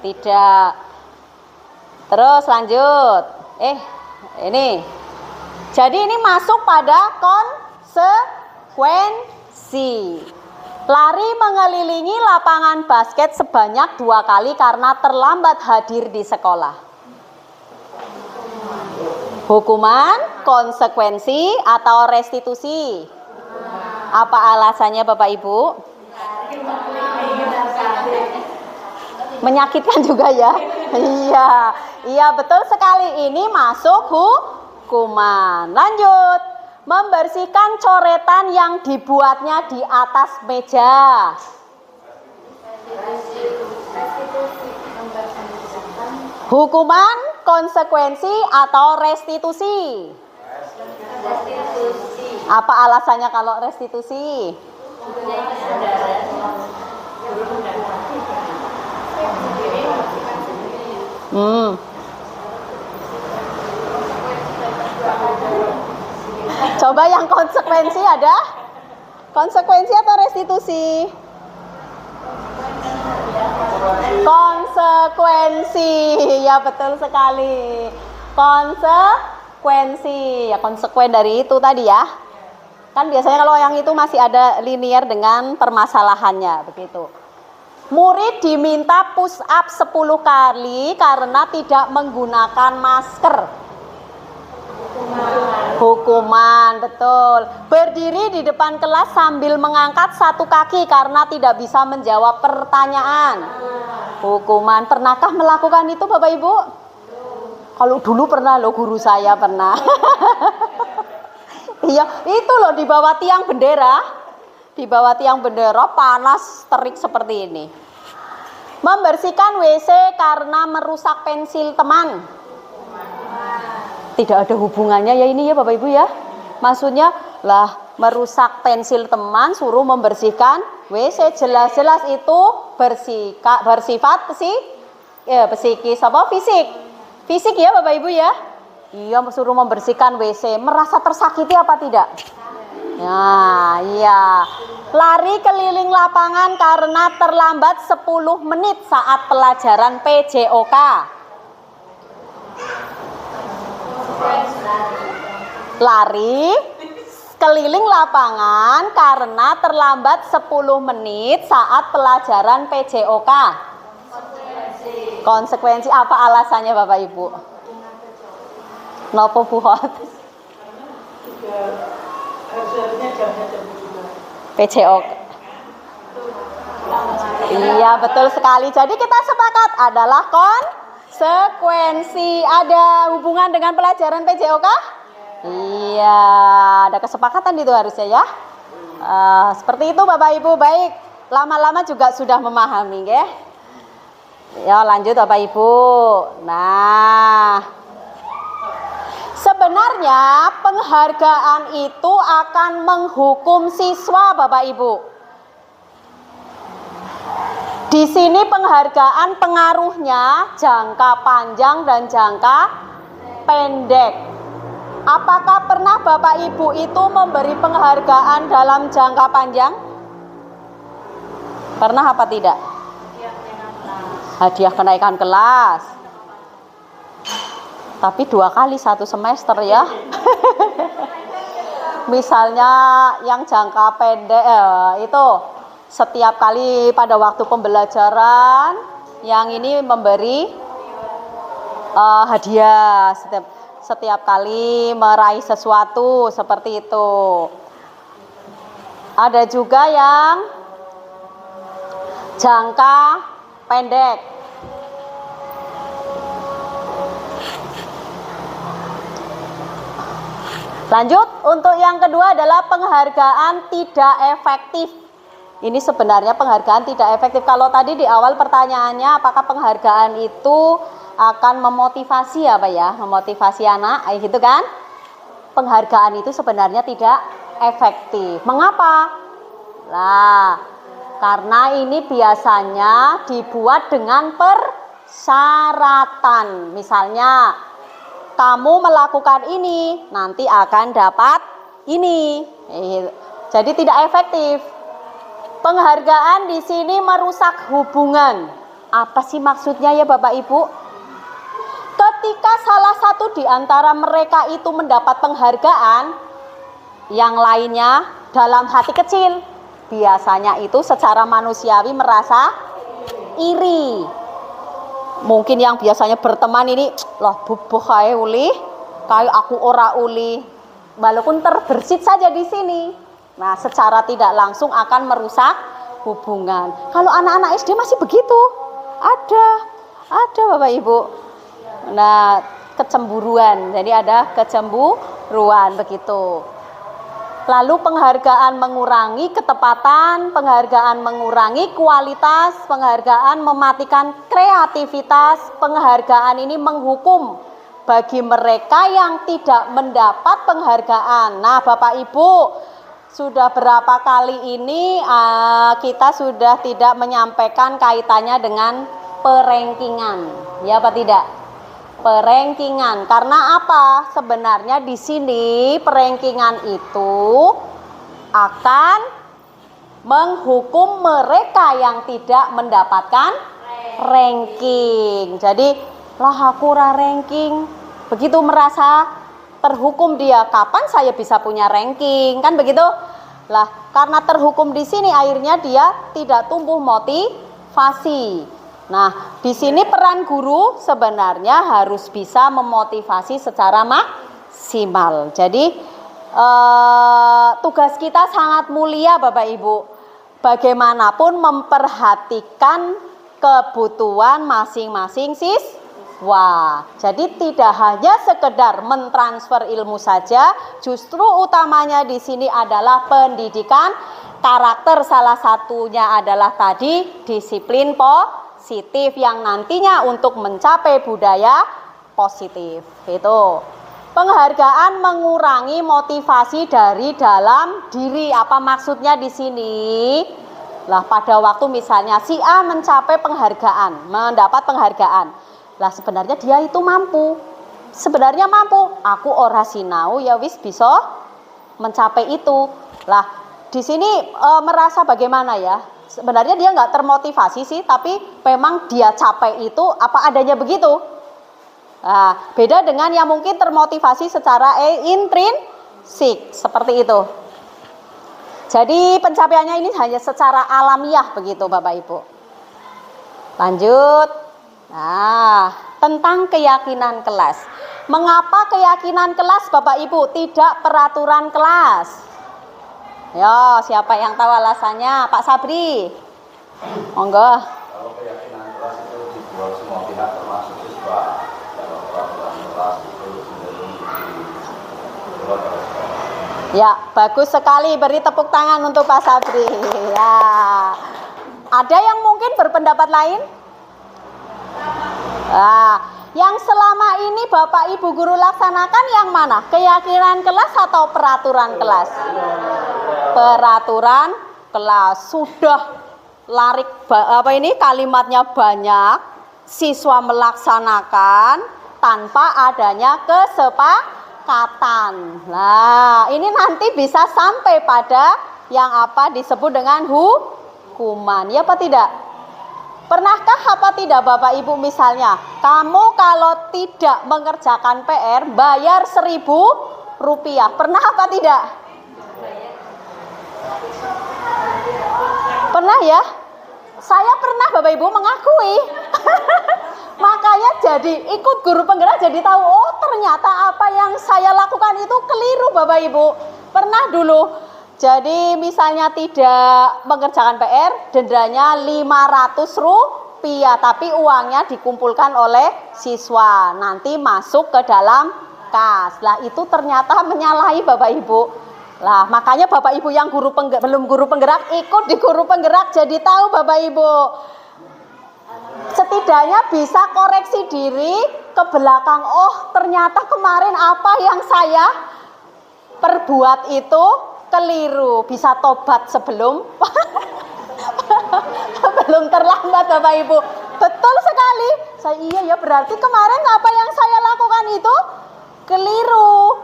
Tidak. Terus lanjut. Ini. Jadi ini masuk pada konsekuensi. Lari mengelilingi lapangan basket sebanyak 2 kali karena terlambat hadir di sekolah. Hukuman, konsekuensi, atau restitusi? Apa alasannya Bapak Ibu? Menyakitkan juga ya. Iya betul sekali, ini masuk hukuman. Lanjut. Membersihkan coretan yang dibuatnya di atas meja. Hukuman, konsekuensi, atau restitusi? Apa alasannya kalau restitusi? Coba yang konsekuensi ada? Konsekuensi atau restitusi? Konsekuensi, ya betul sekali. Konsekuensi, ya konsekuen dari itu tadi ya. Kan biasanya kalau yang itu masih ada linier dengan permasalahannya, begitu. Murid diminta push up 10 kali karena tidak menggunakan masker. Hukuman, betul. Berdiri di depan kelas sambil mengangkat 1 kaki karena tidak bisa menjawab pertanyaan. Hukuman. Pernahkah melakukan itu Bapak Ibu? Kalau dulu pernah loh, guru saya pernah. Iya, itu loh di bawah tiang bendera. Di bawah tiang bendera panas terik seperti ini. Membersihkan WC karena merusak pensil teman. Tidak ada hubungannya ya ini ya Bapak Ibu ya. Maksudnya lah merusak pensil teman suruh membersihkan WC, jelas-jelas itu bersifat psikis apa fisik. Fisik ya Bapak Ibu ya. Iya, suruh membersihkan WC. Merasa tersakiti apa tidak? Nah, iya. Lari keliling lapangan karena terlambat 10 menit saat pelajaran PJOK. Lari keliling lapangan karena terlambat 10 menit saat pelajaran PJOK. Konsekuensi apa alasannya Bapak Ibu? Nopo buhot? PJOK. Iya betul sekali. Jadi kita sepakat adalah konsekuensi. Ada hubungan dengan pelajaran PJOK? Iya, ada kesepakatan itu harusnya ya. Seperti itu Bapak Ibu. Baik, lama-lama juga sudah memahami ya. Ya lanjut Bapak Ibu. Nah, sebenarnya penghargaan itu akan menghukum siswa Bapak Ibu. Di sini penghargaan pengaruhnya jangka panjang dan jangka pendek. Apakah pernah Bapak Ibu itu memberi penghargaan dalam jangka panjang? Pernah apa tidak? Hadiah kenaikan kelas. Tapi 2 kali 1 semester ya. Misalnya yang jangka pendek itu setiap kali pada waktu pembelajaran, yang ini memberi hadiah setiap kali meraih sesuatu seperti itu. Ada juga yang jangka pendek. Lanjut, untuk yang kedua adalah penghargaan tidak efektif. Ini sebenarnya penghargaan tidak efektif. Kalau tadi di awal pertanyaannya apakah penghargaan itu akan memotivasi apa ya? Memotivasi anak, gitu kan? Penghargaan itu sebenarnya tidak efektif. Mengapa? Nah, karena ini biasanya dibuat dengan persyaratan. Misalnya, kamu melakukan ini, nanti akan dapat ini. Jadi tidak efektif. Penghargaan di sini merusak hubungan. Apa sih maksudnya ya Bapak Ibu? Ketika salah satu di antara mereka itu mendapat penghargaan, yang lainnya dalam hati kecil. Biasanya itu secara manusiawi merasa iri. Mungkin yang biasanya berteman ini, loh bubuh kae uli, kayak aku ora uli. Walaupun terbersit saja di sini. Nah, secara tidak langsung akan merusak hubungan. Kalau anak-anak SD masih begitu. Ada Bapak Ibu. Nah, kecemburuan. Jadi ada kecemburuan begitu. Lalu penghargaan mengurangi ketepatan, penghargaan mengurangi kualitas, penghargaan mematikan kreativitas, penghargaan ini menghukum bagi mereka yang tidak mendapat penghargaan. Nah, Bapak Ibu, sudah berapa kali ini kita sudah tidak menyampaikan kaitannya dengan perengkingan. Ya apa tidak? Perengkingan. Karena apa? Sebenarnya di sini perengkingan itu akan menghukum mereka yang tidak mendapatkan ranking. Jadi, lah aku ora ranking. Begitu merasa terhukum dia, kapan saya bisa punya ranking? Kan begitu? Lah, karena terhukum di sini akhirnya dia tidak tumbuh motivasi. Nah, di sini peran guru sebenarnya harus bisa memotivasi secara maksimal. Jadi tugas kita sangat mulia Bapak Ibu. Bagaimanapun memperhatikan kebutuhan masing-masing siswa. Jadi tidak hanya sekedar mentransfer ilmu saja, justru utamanya di sini adalah pendidikan karakter. Salah satunya adalah tadi disiplin positif yang nantinya untuk mencapai budaya positif. Itu penghargaan mengurangi motivasi dari dalam diri. Apa maksudnya di sini? Lah pada waktu misalnya si A mencapai penghargaan, mendapat penghargaan. Lah sebenarnya dia itu mampu. Sebenarnya mampu. Aku ora sinau ya wis bisa mencapai itu. Lah di sini merasa bagaimana ya? Sebenarnya dia nggak termotivasi sih, tapi memang dia capai itu apa adanya begitu. Nah, beda dengan yang mungkin termotivasi secara intrinsik seperti itu. Jadi pencapaiannya ini hanya secara alamiah begitu Bapak Ibu. Lanjut. Nah, tentang keyakinan kelas. Mengapa keyakinan kelas Bapak Ibu tidak peraturan kelas? Ya, siapa yang tahu alasannya? Pak Sabri. Monggo. Kalau keyakinan kelas itu dibuat semua pihak termasuk siswa. Kalau peraturan kelas itu cenderung dibuat oleh sekolah. Ya, bagus sekali. Beri tepuk tangan untuk Pak Sabri. Ya. Ada yang mungkin berpendapat lain? Nah, yang selama ini Bapak Ibu guru laksanakan yang mana? Keyakinan kelas atau peraturan kelas? Peraturan kelas. Sudah larik kalimatnya banyak, siswa melaksanakan tanpa adanya kesepakatan. Nah, ini nanti bisa sampai pada yang apa disebut dengan hukuman. Ya apa tidak? Pernahkah apa tidak Bapak Ibu misalnya, kamu kalau tidak mengerjakan PR bayar Rp1.000. Pernah apa tidak? Pernah ya? Saya pernah Bapak Ibu mengakui. Makanya jadi ikut guru penggerak jadi tahu, oh ternyata apa yang saya lakukan itu keliru Bapak Ibu. Pernah dulu. Jadi misalnya tidak mengerjakan PR, dendanya Rp500, tapi uangnya dikumpulkan oleh siswa. Nanti masuk ke dalam kas. Lah itu ternyata menyalahi Bapak Ibu. Lah makanya Bapak Ibu yang belum guru penggerak ikut di guru penggerak jadi tahu Bapak Ibu. Setidaknya bisa koreksi diri ke belakang. Oh ternyata kemarin apa yang saya perbuat itu keliru. Bisa tobat sebelum belum terlambat Bapak Ibu. Betul sekali. Iya ya, berarti kemarin apa yang saya lakukan itu keliru.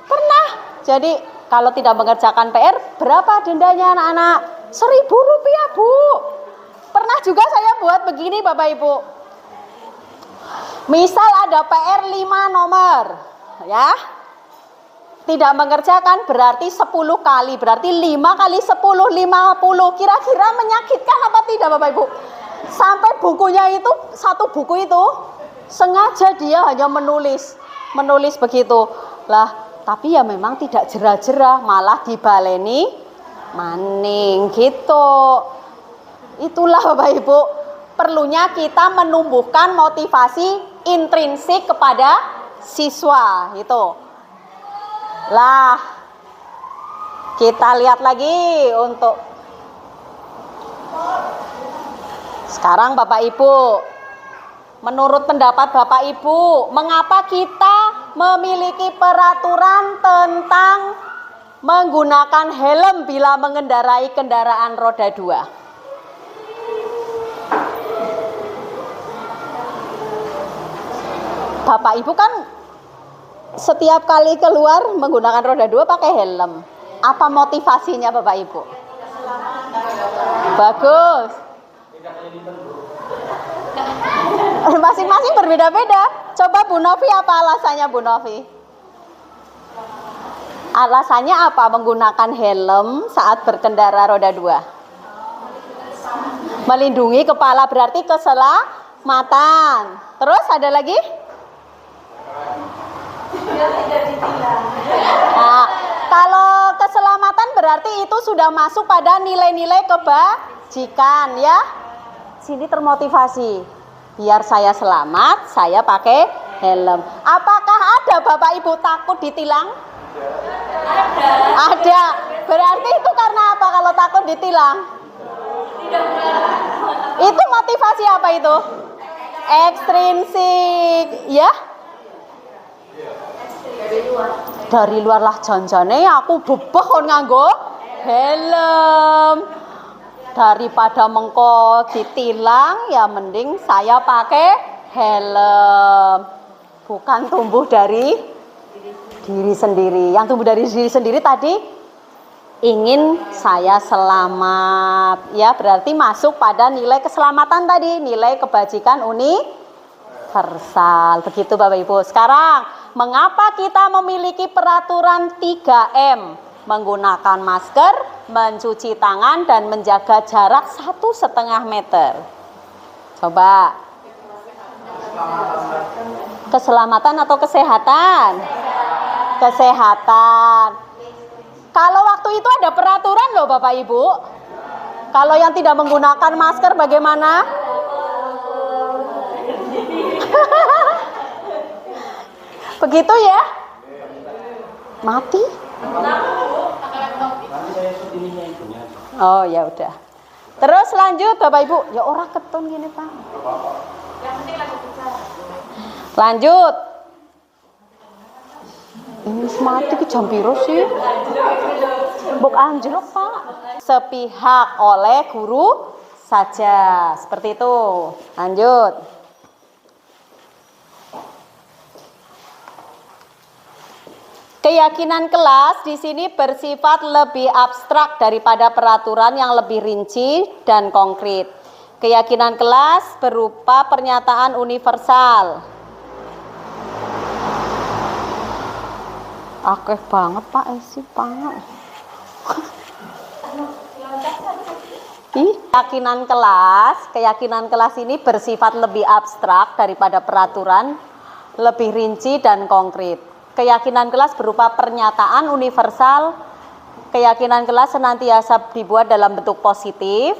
Pernah. Jadi kalau tidak mengerjakan PR, berapa dendanya anak-anak? Rp1.000 Bu. Pernah juga saya buat begini Bapak Ibu. Misal ada PR 5 nomor, ya. Tidak mengerjakan berarti 10 kali, berarti 5 kali 10, 50. Kira-kira menyakitkan apa tidak Bapak Ibu? Sampai bukunya itu, satu buku itu, sengaja dia hanya menulis begitu. Lah, tapi ya memang tidak jerah-jerah, malah dibaleni maning gitu. Itulah Bapak Ibu, perlunya kita menumbuhkan motivasi intrinsik kepada siswa itu. Lah, kita lihat lagi untuk sekarang Bapak Ibu. Menurut pendapat Bapak Ibu, mengapa kita memiliki peraturan tentang menggunakan helm bila mengendarai kendaraan roda 2? Bapak Ibu kan setiap kali keluar menggunakan roda 2 pakai helm. Apa motivasinya Bapak Ibu? Bagus. Masing-masing berbeda-beda. Coba Bu Novi, apa alasannya Bu Novi? Alasannya apa menggunakan helm saat berkendara roda 2? Melindungi kepala, berarti keselamatan. Terus ada lagi? Nah, kalau keselamatan berarti itu sudah masuk pada nilai-nilai kebajikan ya. Sini termotivasi. Biar saya selamat, saya pakai helm. Apakah ada Bapak Ibu takut ditilang? Ada. Berarti itu karena apa kalau takut ditilang? Itu motivasi apa itu? Ekstrinsik, ya? Dari luar lah janjane aku bebeh kon nganggo helm. Daripada mengko ditilang ya mending saya pakai helm. Bukan tumbuh dari diri sendiri. Yang tumbuh dari diri sendiri tadi ingin saya selamat. Ya, berarti masuk pada nilai keselamatan tadi, nilai kebajikan universal. Begitu Bapak Ibu. Sekarang, mengapa kita memiliki peraturan 3M? Menggunakan masker, mencuci tangan, dan menjaga jarak 1,5 meter. Coba. Keselamatan atau kesehatan? Kesehatan. Kalau waktu itu ada peraturan loh Bapak Ibu. Kalau yang tidak menggunakan masker bagaimana? Begitu ya? Mati? Oh ya udah. Terus lanjut Bapak Ibu. Ya orang keton gini Pak. Lanjut. Ini mati ke jam piro sih? Buk anjlok Pak. Sepihak oleh guru saja. Seperti itu. Lanjut. Keyakinan kelas di sini bersifat lebih abstrak daripada peraturan yang lebih rinci dan konkret. Keyakinan kelas berupa pernyataan universal. Akeh banget Pak Esi, Pak. Keyakinan kelas ini bersifat lebih abstrak daripada peraturan, lebih rinci dan konkret. Keyakinan kelas berupa pernyataan universal. Keyakinan kelas senantiasa dibuat dalam bentuk positif,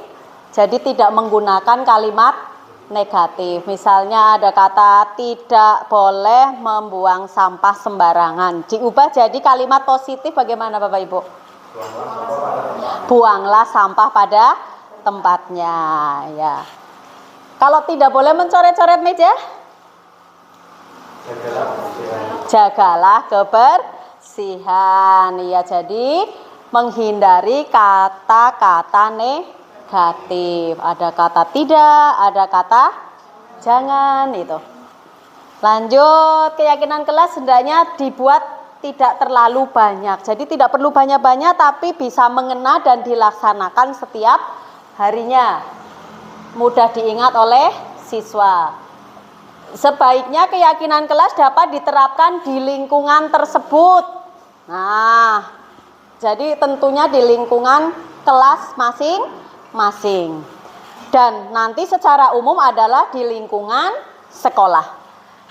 jadi tidak menggunakan kalimat negatif. Misalnya ada kata tidak boleh membuang sampah sembarangan, diubah jadi kalimat positif bagaimana Bapak Ibu? Buanglah sampah pada tempatnya ya. Kalau tidak boleh mencoret-coret meja? Jagalah kebersihan. Ya, jadi menghindari kata-kata negatif. Ada kata tidak, ada kata jangan itu. Lanjut, keyakinan kelas hendaknya dibuat tidak terlalu banyak. Jadi tidak perlu banyak-banyak tapi bisa mengena dan dilaksanakan setiap harinya. Mudah diingat oleh siswa. Sebaiknya keyakinan kelas dapat diterapkan di lingkungan tersebut. Nah, jadi tentunya di lingkungan kelas masing-masing. Dan nanti secara umum adalah di lingkungan sekolah.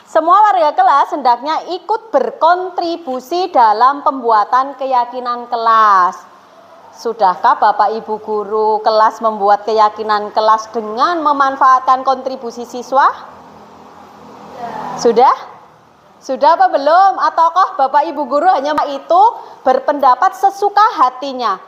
Semua warga kelas hendaknya ikut berkontribusi dalam pembuatan keyakinan kelas. Sudahkah Bapak Ibu guru kelas membuat keyakinan kelas dengan memanfaatkan kontribusi siswa? Sudah? Sudah apa belum? Ataukah Bapak Ibu guru hanya itu berpendapat sesuka hatinya?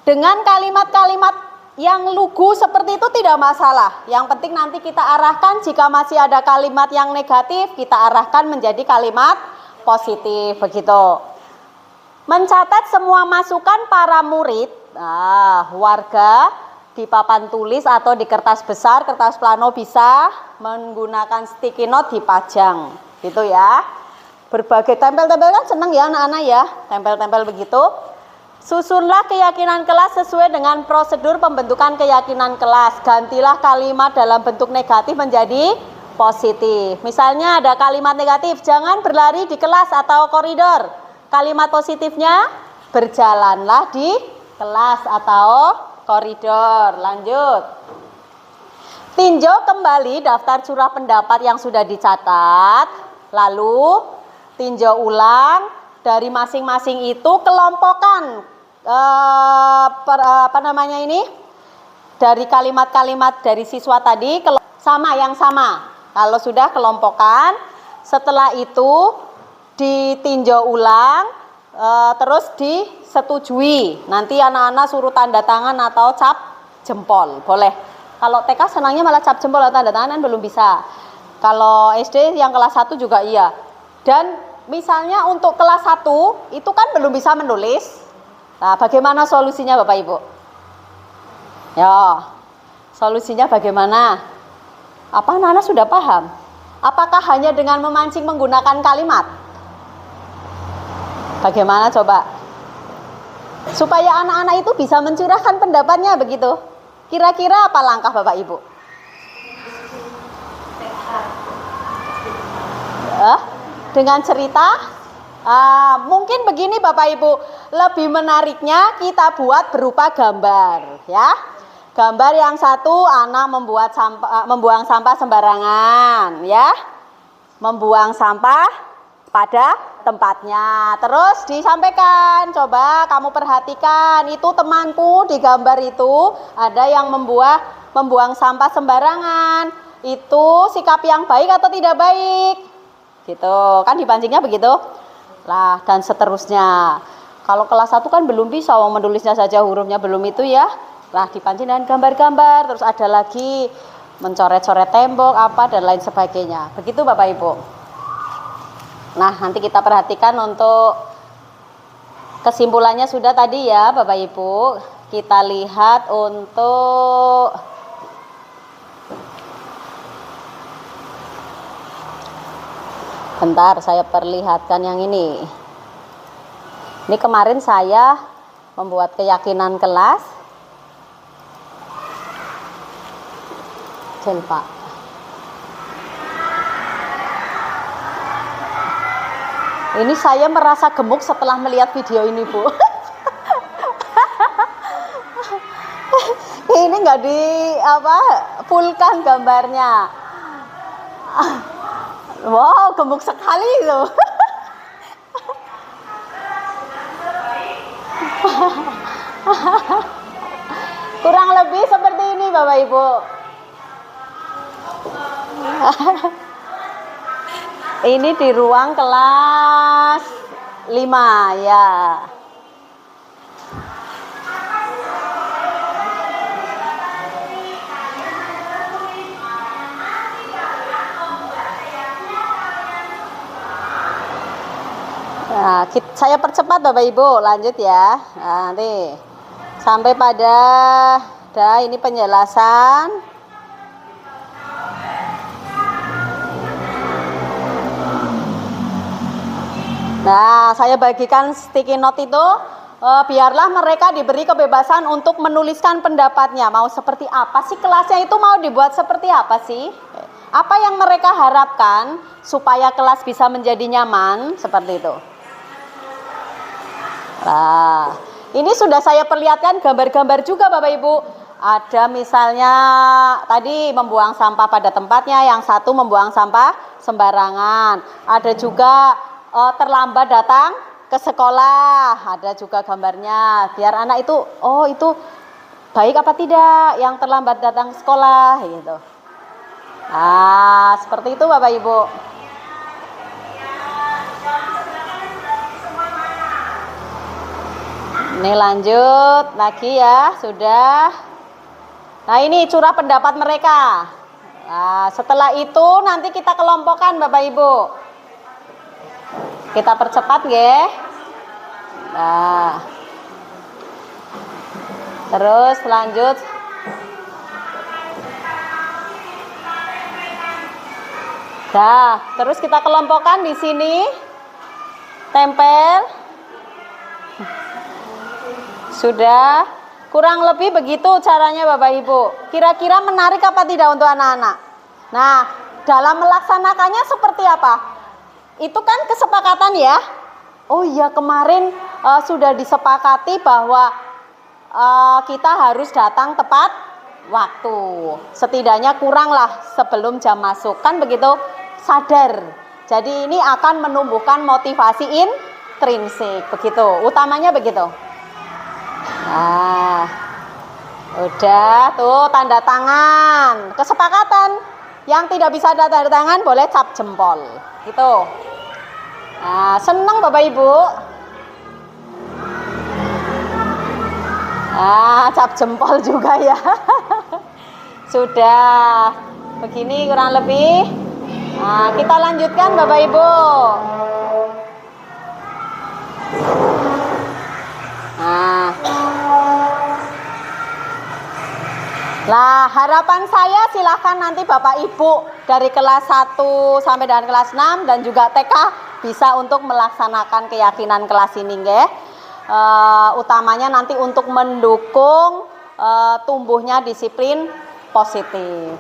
Dengan kalimat-kalimat yang lugu seperti itu tidak masalah. Yang penting nanti kita arahkan, jika masih ada kalimat yang negatif, kita arahkan menjadi kalimat positif, begitu. Mencatat semua masukan para murid, warga di papan tulis atau di kertas besar, kertas plano bisa menggunakan sticky note dipajang, gitu ya. Berbagai tempel-tempel kan seneng ya anak-anak ya, tempel-tempel begitu. Susunlah keyakinan kelas sesuai dengan prosedur pembentukan keyakinan kelas. Gantilah kalimat dalam bentuk negatif menjadi positif. Misalnya ada kalimat negatif, jangan berlari di kelas atau koridor. Kalimat positifnya, berjalanlah di kelas atau koridor. Lanjut. Tinjau kembali daftar curah pendapat yang sudah dicatat. Lalu tinjau ulang dari masing-masing itu, kelompokkan dari kalimat-kalimat dari siswa tadi yang sama. Kalau sudah kelompokkan, setelah itu ditinjau ulang, terus disetujui. Nanti anak-anak suruh tanda tangan atau cap jempol, boleh. Kalau TK senangnya malah cap jempol atau tanda tangan belum bisa. Kalau SD yang kelas 1 juga iya. Dan misalnya untuk kelas 1 itu kan belum bisa menulis. Nah, bagaimana solusinya Bapak Ibu? Ya, solusinya bagaimana? Apa anak-anak sudah paham? Apakah hanya dengan memancing menggunakan kalimat? Bagaimana coba? Supaya anak-anak itu bisa mencurahkan pendapatnya begitu. Kira-kira apa langkah Bapak Ibu? Dengan cerita? Mungkin begini Bapak Ibu, lebih menariknya kita buat berupa gambar, ya. Gambar yang satu, anak membuang sampah sembarangan, ya. Membuang sampah pada tempatnya. Terus disampaikan, coba kamu perhatikan, itu temanku di gambar itu ada yang membuang sampah sembarangan. Itu sikap yang baik atau tidak baik? Gitu, kan dipancingnya begitu. Lah, dan seterusnya. Kalau kelas 1 kan belum bisa, menulisnya saja hurufnya belum itu ya. Lah, dipancing dengan gambar-gambar, terus ada lagi mencoret-coret tembok apa dan lain sebagainya. Begitu Bapak Ibu. Nah, nanti kita perhatikan untuk kesimpulannya sudah tadi ya Bapak Ibu. Kita lihat untuk bentar, saya perlihatkan yang ini. Ini kemarin saya membuat keyakinan kelas. Pak. Ini saya merasa gemuk setelah melihat video ini, Bu. Ini nggak fullkan gambarnya. Wow, gemuk sekali itu. Kurang lebih seperti ini Bapak Ibu. Ini di ruang kelas 5 ya. Nah, saya percepat Bapak Ibu, lanjut ya. Nah, nanti sampai pada ini penjelasan. Nah, saya bagikan sticky note itu, biarlah mereka diberi kebebasan untuk menuliskan pendapatnya. Mau seperti apa sih kelasnya itu, mau dibuat seperti apa sih? Apa yang mereka harapkan supaya kelas bisa menjadi nyaman, seperti itu. Nah, ini sudah saya perlihatkan gambar-gambar juga Bapak Ibu. Ada misalnya tadi membuang sampah pada tempatnya, yang satu membuang sampah sembarangan. Ada juga terlambat datang ke sekolah, ada juga gambarnya. Biar anak itu, oh itu baik apa tidak yang terlambat datang ke sekolah gitu. Nah, seperti itu Bapak Ibu. Ini lanjut lagi ya, sudah. Nah ini curah pendapat mereka. Nah, setelah itu nanti kita kelompokkan Bapak Ibu. Kita percepat ya. Nah, terus lanjut. Nah, terus kita kelompokkan di sini. Tempel. Sudah. Kurang lebih begitu caranya Bapak Ibu. Kira-kira menarik apa tidak untuk anak-anak? Nah, dalam melaksanakannya seperti apa? Itu kan kesepakatan ya. Oh iya, kemarin sudah disepakati bahwa kita harus datang tepat waktu. Setidaknya kuranglah sebelum jam masuk. Kan begitu? Sadar. Jadi ini akan menumbuhkan motivasi intrinsik. Begitu. Utamanya begitu. Nah, udah tuh tanda tangan kesepakatan. Yang tidak bisa tanda tangan boleh cap jempol gitu. Nah, senang Bapak Ibu. Nah, cap jempol juga ya. Sudah begini kurang lebih. Nah, kita lanjutkan Bapak Ibu. Nah, harapan saya silahkan nanti Bapak Ibu dari kelas 1 sampai dengan kelas 6 dan juga TK bisa untuk melaksanakan keyakinan kelas ini nggih. Utamanya nanti untuk mendukung tumbuhnya disiplin positif.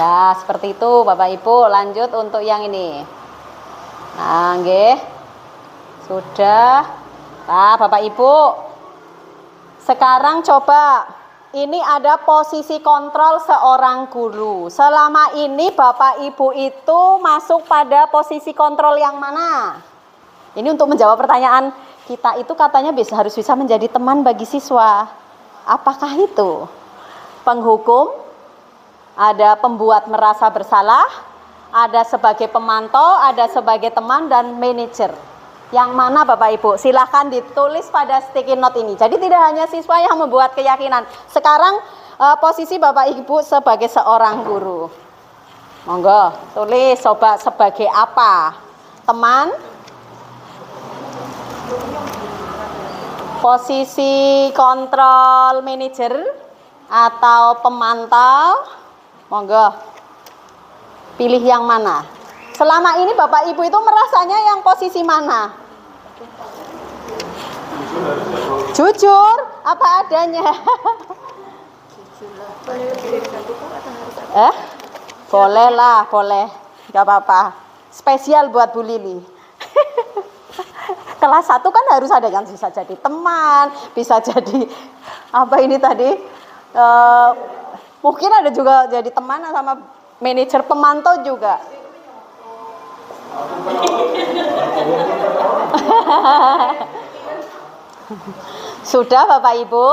Nah, seperti itu Bapak Ibu. Lanjut untuk yang ini. Nah, nggih. Sudah. Nah, Bapak Ibu, sekarang coba, ini ada posisi kontrol seorang guru. Selama ini Bapak Ibu itu masuk pada posisi kontrol yang mana? Ini untuk menjawab pertanyaan, kita itu katanya harus bisa menjadi teman bagi siswa. Apakah itu? Penghukum, ada pembuat merasa bersalah, ada sebagai pemantau, ada sebagai teman, dan manajer. Yang mana Bapak Ibu? Silahkan ditulis pada sticky note ini. Jadi tidak hanya siswa yang membuat keyakinan. Sekarang posisi Bapak Ibu sebagai seorang guru. Monggo, tulis coba sebagai apa? Teman? Posisi kontrol manajer atau pemantau? Monggo. Pilih yang mana? Selama ini Bapak Ibu itu merasanya yang posisi mana? Jujur, apa adanya. Boleh lah, boleh. Gak apa-apa. Spesial buat Bu Lili. Kelas 1 kan harus ada yang bisa jadi teman, bisa jadi apa ini tadi? Mungkin ada juga jadi teman sama manajer pemantau juga. Sudah Bapak Ibu?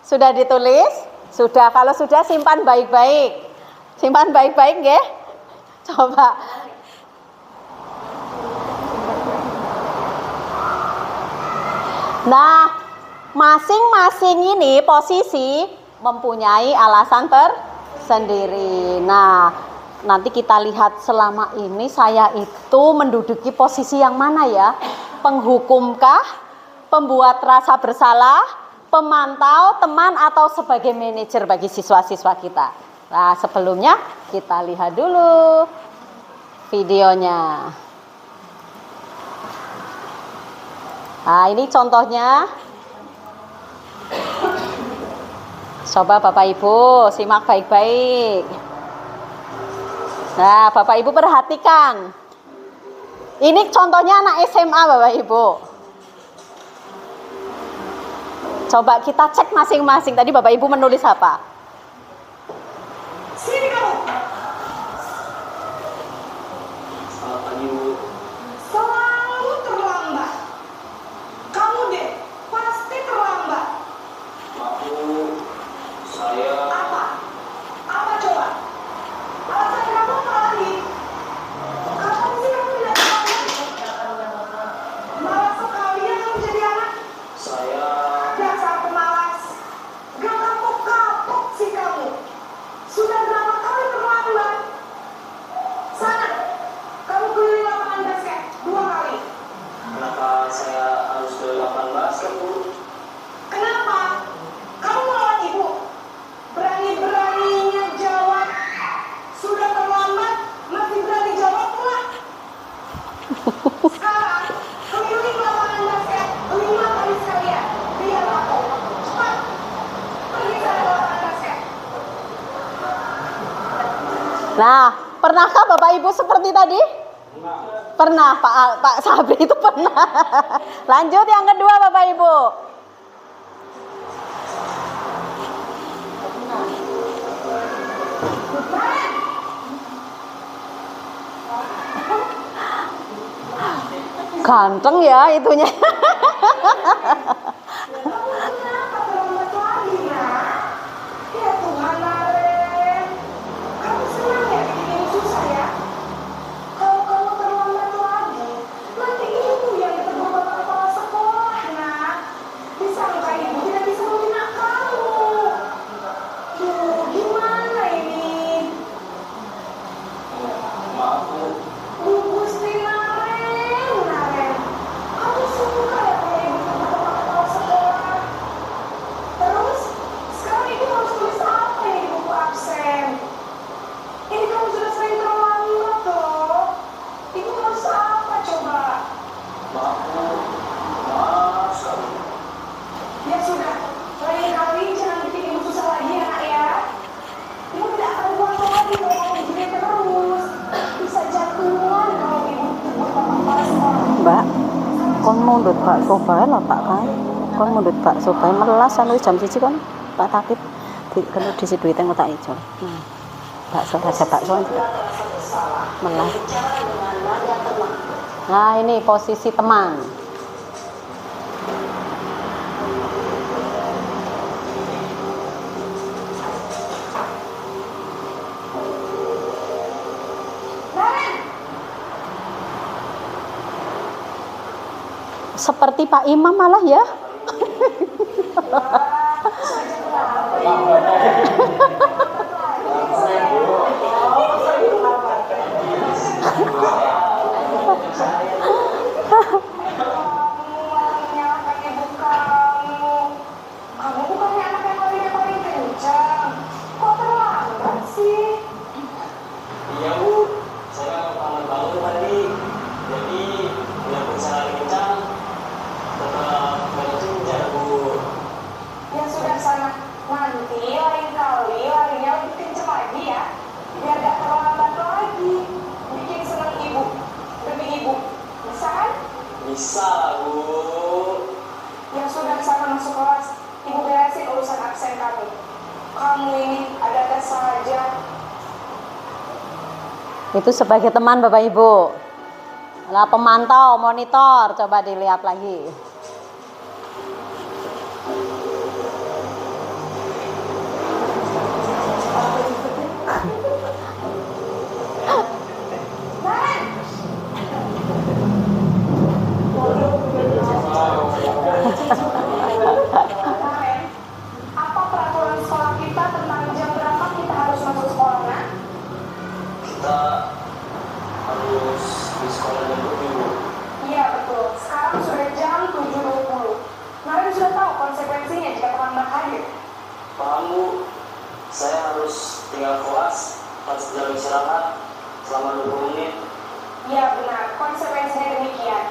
Sudah ditulis? Sudah. Kalau sudah simpan baik-baik. Simpan baik-baik nggih? Coba. Nah, masing-masing ini posisi mempunyai alasan tersendiri. Nah, nanti kita lihat selama ini saya itu menduduki posisi yang mana ya? Penghukumkah? Pembuat rasa bersalah? Pemantau, teman, atau sebagai manajer bagi siswa-siswa kita? Nah, sebelumnya kita lihat dulu videonya. Nah, ini contohnya. Coba Bapak Ibu simak baik-baik. Nah, Bapak Ibu perhatikan. Ini contohnya anak SMA Bapak Ibu. Coba kita cek masing-masing. Tadi Bapak Ibu menulis apa? Sini kamu. Selamat pagi Bu. Selalu terlambat. Kamu deh pasti terlambat. Maaf Bu, saya Apa? Apa coba? Alasan kamu apa lagi? Kapan sih kamu tidak terlambat? Malas sekali ya kamu jadi anak. saya Dasar pemalas. Gak kapok-kapok sih kamu. Sudah berapa kali terlambat? Sana, kamu keliling lapangan basket 2 kali. kenapa saya harus ke 18 Bu? Kenapa? Kamu melawan ibu? Berani-beraninya jawab. Sudah terlambat, masih berani jawab pula. Sekarang, keliling lapangan basket 5 kali sekalian. Biar aku. Cepat. Pergi sana ke lapangan basket. Nah, pernahkah Bapak Ibu seperti tadi? Pernah, Pak Sabri itu pernah. Lanjut yang kedua Bapak Ibu. Ganteng ya itunya. Kamu kenapa terlambat lagi, nak? Ya Tuhan, Naren. Kamu senang ya bikin ini susah ya? Kalau kamu terlambat lagi, nanti ibu yang ditegur bapak kepala sekolah, nak. Disangka ibu tidak bisa membina kamu. Duh, gimana ini? Maaf Bu, Bu Gusti Naren. Kamu suka ya kalau ibu ditegur bapak kepala sekolah? Terus, sekarang ibu harus tulis apa ini di buku absen? Ini kamu sudah sering terlambat loh. Ibu harus apa coba? maaf Bu, maaf sekali. Ya sudah, lain kali jangan bikin ibu susah lagi ya nak ya. Ibu tidak akan buat lagi kalau kamu begini terus. Bisa jatuhan kalau ibu tegur bapak kepala sekolah. Mbak, kon mundut bakso bae lho Pak kae. Kon mundut bakso bae melas anu jam 1 kon Pak Takip kalau disi duit yang kotak hijau. Nah, bakso raja bakso kan tidak melas. Nah, ini posisi teman. Naren, Seperti Pak Imam malah ya. menyalahkan ibu kamu. Kamu bukannya anak yang paling kencang. Kok terlambat sih? Iya Bu, saya kangen bangun tadi. Jadi biarpun saya lagi kencang, tetap gak kejar Bu. Ya sudah sana, nanti lain kali larinya lebih kenceng lagi ya. Biar gak terlambat lagi. Bikin seneng ibu, demi ibu. Bisa kan? Bisa lah Bu. Ya sudah sana masuk kelas. Ibu beresin urusan absen kamu. Kamu ini ada-ada saja. Itu sebagai teman Bapak Ibu. Nah, pemantau, monitor, coba dilihat lagi. Kemarin, apa peraturan sekolah kita tentang jam berapa kita harus masuk sekolah, nak? Kita harus di sekolah jam 7 Bu. Iya betul. Sekarang sudah jam 7.20. Naren sudah tahu konsekuensinya jika terlambat hadir. Paham Bu, saya harus tinggal kelas pas jam istirahat selama 20 menit. Iya benar, konsekuensinya demikian.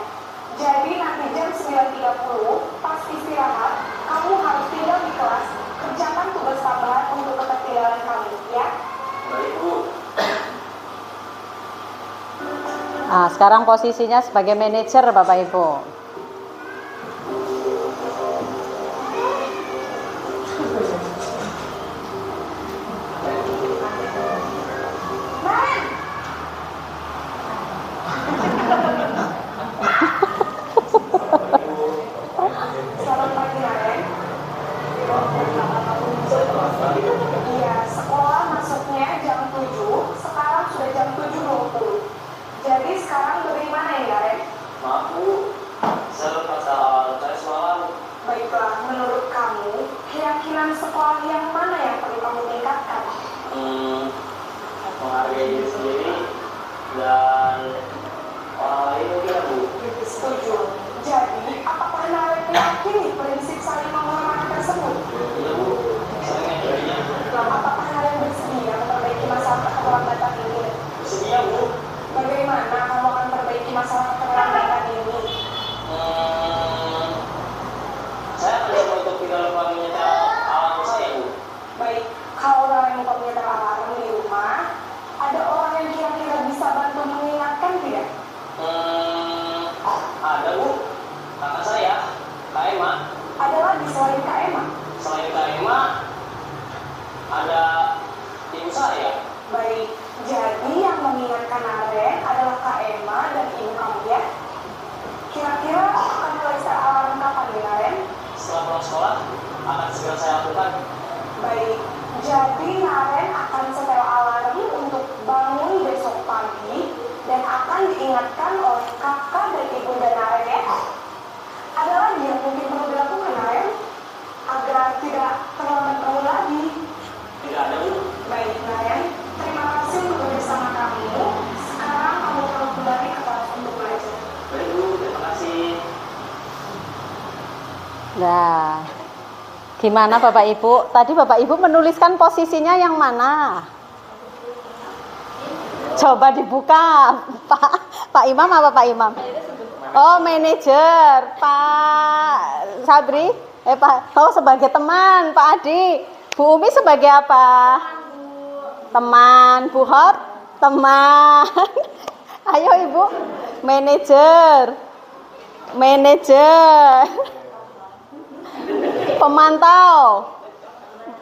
Jadi nanti jam 9.30 pas istirahat, kamu harus tinggal di kelas, kerjakan tugas tambahan untuk ketertinggalan kamu, ya? Baik Bu. Nah, sekarang posisinya sebagai manajer Bapak Ibu. Selamat pagi, Naren. Iya, sekolah masuknya jam 7, sekarang sudah jam 7.20. Jadi sekarang bagaimana ya, Naren? Maaf Bu, saya lupa soal tes semalam. Baiklah, menurut kamu, keyakinan sekolah yang mana yang perlu kamu tingkatkan? Menghargai diri sendiri dan orang lain mungkin ya Bu. Setuju. Jadi, apakah Naren meyakini prinsip saling menghormati tersebut? Iya Bu, saya ngejadinya. Apakah Naren bersedia memperbaiki masalah keterlambatan ini? Bersedia Bu. Bagaimana kamu akan memperbaiki masalah keterlambatan ini? Saya akan coba untuk tidak lupa menyetel alarm saya Bu. Baik, kalau Naren lupa menyetel alarm di rumah, ada orang yang kira-kira bisa bantu mengingatkan tidak? Ada Bu, kakak saya, Kak Emma. Ada lagi selain Kak Emma? Selain Kak Emma, ada ibu saya. Baik, jadi yang mengingatkan Naren adalah Kak Emma dan ibu kamu ya? Kira-kira akan mulai setel alarm kapan ya, Naren? Setelah pulang sekolah, akan segera saya lakukan. Baik, jadi Naren akan setel alarm untuk bangun besok pagi dan akan diingatkan oleh kakak dan ibunda Naren ya. Ada lagi yang mungkin perlu dilakukan Naren agar tidak terlambat bangun lagi. Tidak ada Bu. Baik Naren, terima kasih untuk bersama kamu. Sekarang kamu perlu kembali ke kelas untuk belajar. Baik Bu, terima kasih. Nah, gimana Bapak Ibu? Tadi Bapak Ibu menuliskan posisinya yang mana? Coba dibuka, Pak Imam apa Pak Imam? Oh, manajer, Pak Sabri, sebagai teman, Pak Adi, Bu Umi sebagai apa? Teman, Bu Hot, teman. Ayo Ibu, manajer, pemantau,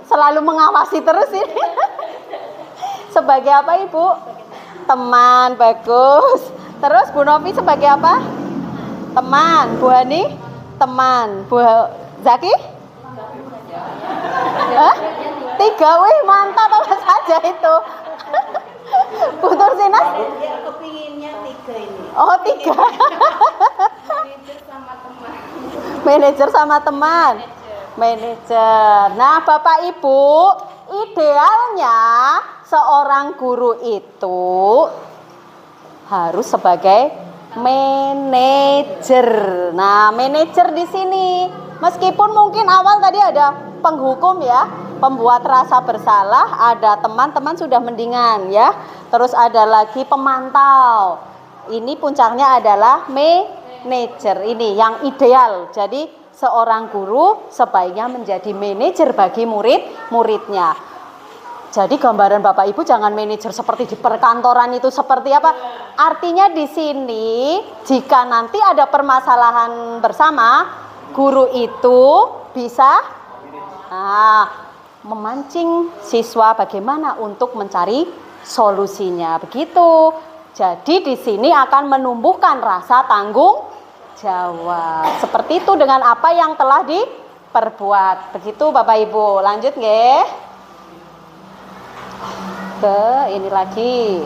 selalu mengawasi terus ini. Sebagai apa Ibu? Teman, bagus. Terus Bu Novi sebagai apa? Teman. Bu Hani? Teman. Bu Zaki? Hah? 3, wih mantap apa saja itu. Bu Tursinas? Kepinginnya 3 ini. Oh 3. Manajer sama teman. Manajer. Nah, Bapak Ibu, idealnya seorang guru itu harus sebagai manajer. Nah, manajer di sini meskipun mungkin awal tadi ada penghukum ya, pembuat rasa bersalah, ada teman-teman sudah mendingan ya. Terus ada lagi pemantau. Ini puncaknya adalah manajer, ini yang ideal. Jadi seorang guru sebaiknya menjadi manajer bagi murid-muridnya. Jadi gambaran Bapak Ibu jangan manajer seperti di perkantoran itu seperti apa. Artinya di sini jika nanti ada permasalahan bersama, guru itu bisa memancing siswa bagaimana untuk mencari solusinya. Begitu. Jadi di sini akan menumbuhkan rasa tanggung jawab. Seperti itu dengan apa yang telah diperbuat. Begitu Bapak Ibu. Lanjut nggih. Ini lagi.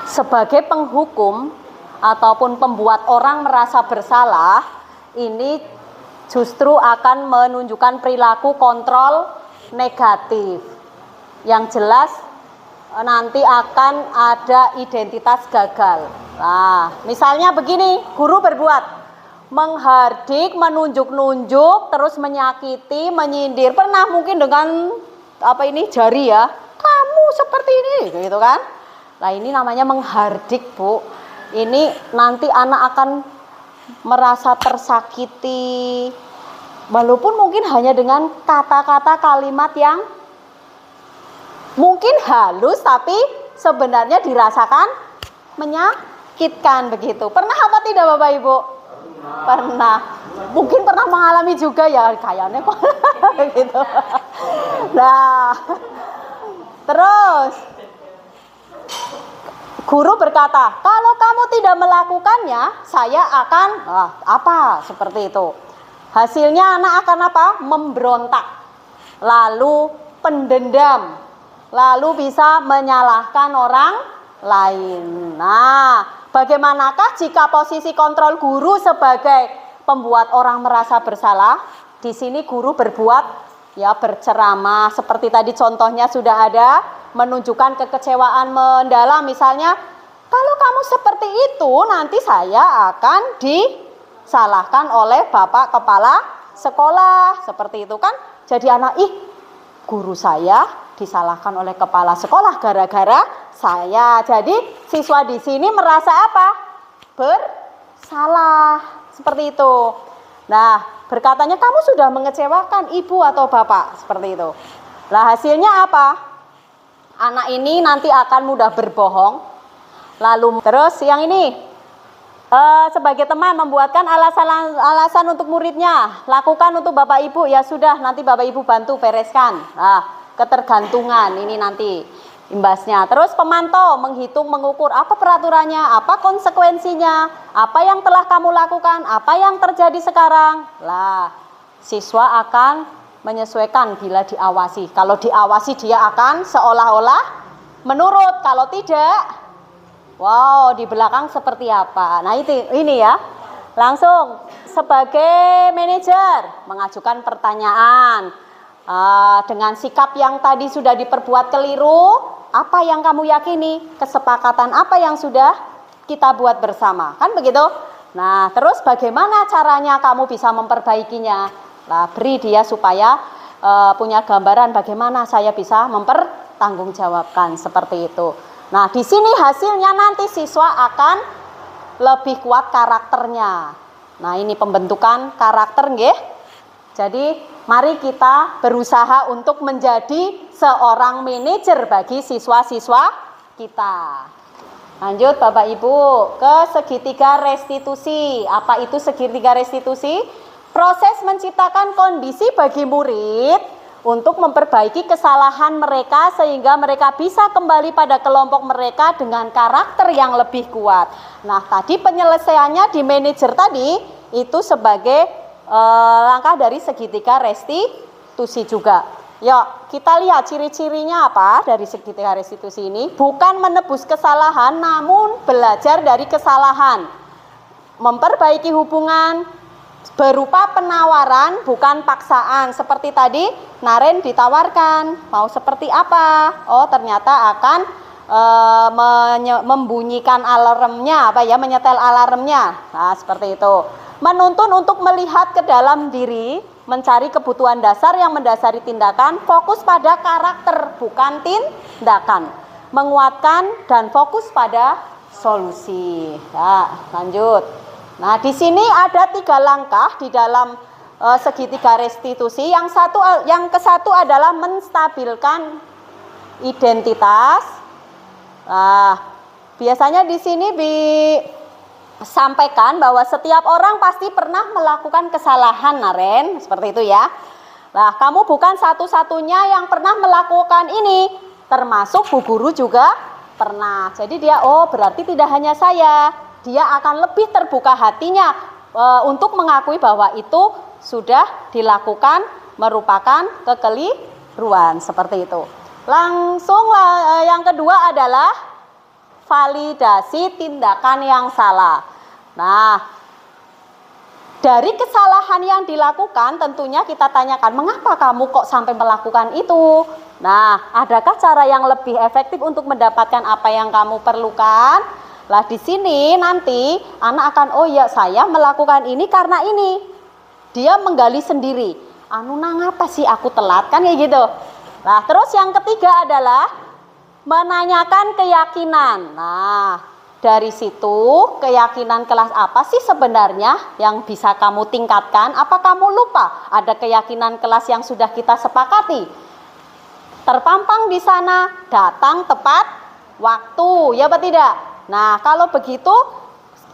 Sebagai penghukum ataupun pembuat orang merasa bersalah, ini justru akan menunjukkan perilaku kontrol negatif. Yang jelas nanti akan ada identitas gagal. Nah, misalnya begini, guru berbuat menghardik, menunjuk-nunjuk, terus menyakiti, menyindir. Pernah mungkin dengan jari ya, kamu seperti ini, gitu kan? Nah, ini namanya menghardik, Bu. Ini nanti anak akan merasa tersakiti, walaupun mungkin hanya dengan kata-kata kalimat yang mungkin halus, tapi sebenarnya dirasakan menyakiti. menyakitkan begitu. Pernah apa tidak Bapak Ibu? Pernah. Mungkin pernah mengalami juga ya, kayaknya kok gitu. Nah, terus guru berkata, kalau kamu tidak melakukannya, saya akan apa? Seperti itu. Hasilnya anak akan apa? Memberontak, lalu pendendam, lalu bisa menyalahkan orang lain. Nah, bagaimanakah jika posisi kontrol guru sebagai pembuat orang merasa bersalah? Di sini guru berbuat ya berceramah seperti tadi contohnya sudah ada, menunjukkan kekecewaan mendalam misalnya, kalau kamu seperti itu nanti saya akan disalahkan oleh Bapak Kepala Sekolah, seperti itu kan. Jadi anak, guru saya disalahkan oleh kepala sekolah gara-gara saya. Jadi siswa di sini merasa apa? Bersalah. Seperti itu. Nah, berkatanya kamu sudah mengecewakan ibu atau bapak. Seperti itu. Nah, hasilnya apa? Anak ini nanti akan mudah berbohong. Lalu terus yang ini, sebagai teman membuatkan alasan untuk muridnya. Lakukan untuk bapak ibu, ya sudah nanti bapak ibu bantu bereskan. Nah, ketergantungan ini nanti imbasnya. Terus pemantau, menghitung, mengukur apa peraturannya, apa konsekuensinya, apa yang telah kamu lakukan, apa yang terjadi sekarang. Lah, siswa akan menyesuaikan bila diawasi. Kalau diawasi dia akan seolah-olah menurut, kalau tidak, wow, di belakang seperti apa. Nah, ini ya. Langsung sebagai manajer mengajukan pertanyaan dengan sikap yang tadi sudah diperbuat keliru. Apa yang kamu yakini? Kesepakatan apa yang sudah kita buat bersama? Kan begitu? Nah, terus bagaimana caranya kamu bisa memperbaikinya? Nah, beri dia supaya punya gambaran bagaimana saya bisa mempertanggungjawabkan seperti itu. Nah, di sini hasilnya nanti siswa akan lebih kuat karakternya. Nah, ini pembentukan karakter nggih. Jadi, mari kita berusaha untuk menjadi seorang manajer bagi siswa-siswa kita. Lanjut Bapak Ibu ke segitiga restitusi. Apa itu segitiga restitusi? Proses menciptakan kondisi bagi murid untuk memperbaiki kesalahan mereka sehingga mereka bisa kembali pada kelompok mereka dengan karakter yang lebih kuat. Nah, tadi penyelesaiannya di manajer tadi itu sebagai langkah dari segitiga restitusi juga. Yuk, kita lihat ciri-cirinya apa dari segitiga restitusi ini. Bukan menebus kesalahan, namun belajar dari kesalahan. Memperbaiki hubungan berupa penawaran, bukan paksaan. Seperti tadi, Naren ditawarkan, mau seperti apa? Oh, ternyata akan membunyikan alarmnya, menyetel alarmnya. Nah, seperti itu. Menuntun untuk melihat ke dalam diri, mencari kebutuhan dasar yang mendasari tindakan, fokus pada karakter bukan tindakan, menguatkan dan fokus pada solusi. Nah, lanjut. Nah, di sini ada 3 langkah di dalam segitiga restitusi. Yang kesatu adalah menstabilkan identitas. Nah, biasanya di sini sampaikan bahwa setiap orang pasti pernah melakukan kesalahan, Naren, seperti itu ya. Nah, kamu bukan satu-satunya yang pernah melakukan ini, termasuk Bu Guru juga pernah. Jadi dia, berarti tidak hanya saya, dia akan lebih terbuka hatinya untuk mengakui bahwa itu sudah dilakukan merupakan kekeliruan, seperti itu. Langsung yang kedua adalah validasi tindakan yang salah. Nah, dari kesalahan yang dilakukan tentunya kita tanyakan, mengapa kamu kok sampai melakukan itu? Nah, adakah cara yang lebih efektif untuk mendapatkan apa yang kamu perlukan? Lah, di sini nanti anak akan, saya melakukan ini karena ini. Dia menggali sendiri. Ngapa sih aku telat? Kan kayak gitu. Nah, terus yang ketiga adalah menanyakan keyakinan. Nah, dari situ keyakinan kelas apa sih sebenarnya yang bisa kamu tingkatkan? Apa kamu lupa ada keyakinan kelas yang sudah kita sepakati? Terpampang di sana, datang tepat waktu, ya apa tidak? Nah, kalau begitu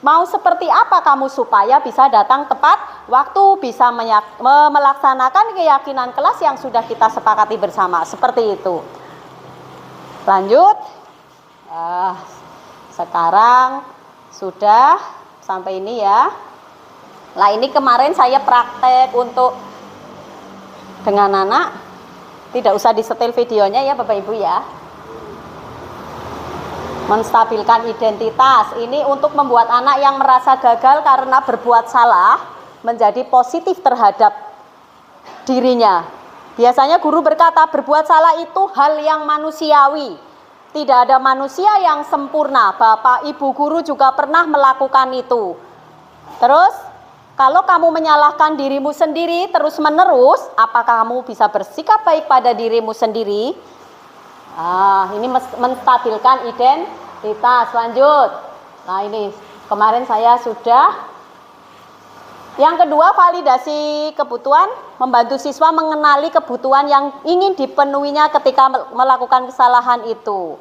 mau seperti apa kamu supaya bisa datang tepat waktu, bisa melaksanakan keyakinan kelas yang sudah kita sepakati bersama. Seperti itu. Lanjut. Sekarang sudah sampai ini ya. Nah, ini kemarin saya praktek untuk dengan anak. Tidak usah disetel videonya ya Bapak Ibu ya. Menstabilkan identitas ini untuk membuat anak yang merasa gagal karena berbuat salah menjadi positif terhadap dirinya. Biasanya guru berkata berbuat salah itu hal yang manusiawi. Tidak ada manusia yang sempurna. Bapak Ibu guru juga pernah melakukan itu. Terus kalau kamu menyalahkan dirimu sendiri terus menerus, apakah kamu bisa bersikap baik pada dirimu sendiri? Ini menstabilkan identitas. Lanjut. Nah, ini kemarin saya sudah. Yang kedua, validasi kebutuhan, membantu siswa mengenali kebutuhan yang ingin dipenuhinya ketika melakukan kesalahan itu.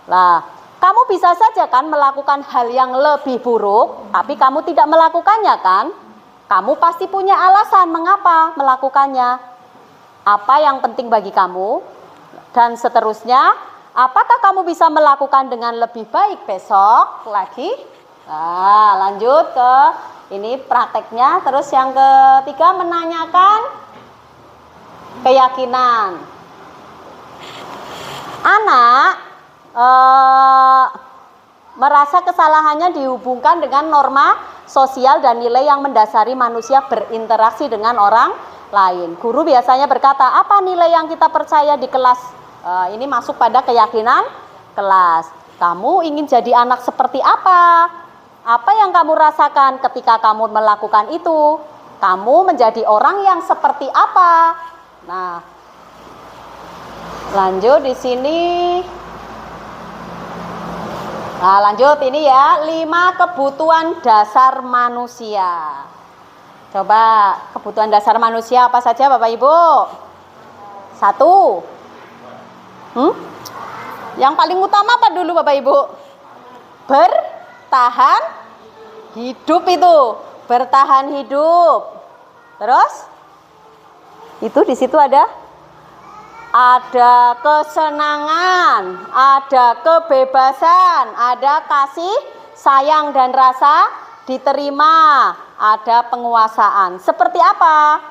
Nah, kamu bisa saja kan melakukan hal yang lebih buruk, tapi kamu tidak melakukannya kan? Kamu pasti punya alasan mengapa melakukannya. Apa yang penting bagi kamu? Dan seterusnya, apakah kamu bisa melakukan dengan lebih baik besok lagi? Nah, lanjut ke ini prakteknya. Terus yang ketiga, menanyakan keyakinan. Anak merasa kesalahannya dihubungkan dengan norma sosial dan nilai yang mendasari manusia berinteraksi dengan orang lain. Guru biasanya berkata, apa nilai yang kita percaya di kelas? Ini masuk pada keyakinan kelas. Kamu ingin jadi anak seperti apa? Apa yang kamu rasakan ketika kamu melakukan itu? Kamu menjadi orang yang seperti apa? Nah, lanjut di sini. Nah, lanjut ini ya, 5 kebutuhan dasar manusia. Coba kebutuhan dasar manusia apa saja Bapak Ibu? 1. Yang paling utama apa dulu Bapak Ibu? Bertahan hidup itu. Bertahan hidup. Terus? Itu di situ ada kesenangan, ada kebebasan, ada kasih, sayang dan rasa diterima, ada penguasaan. Seperti apa?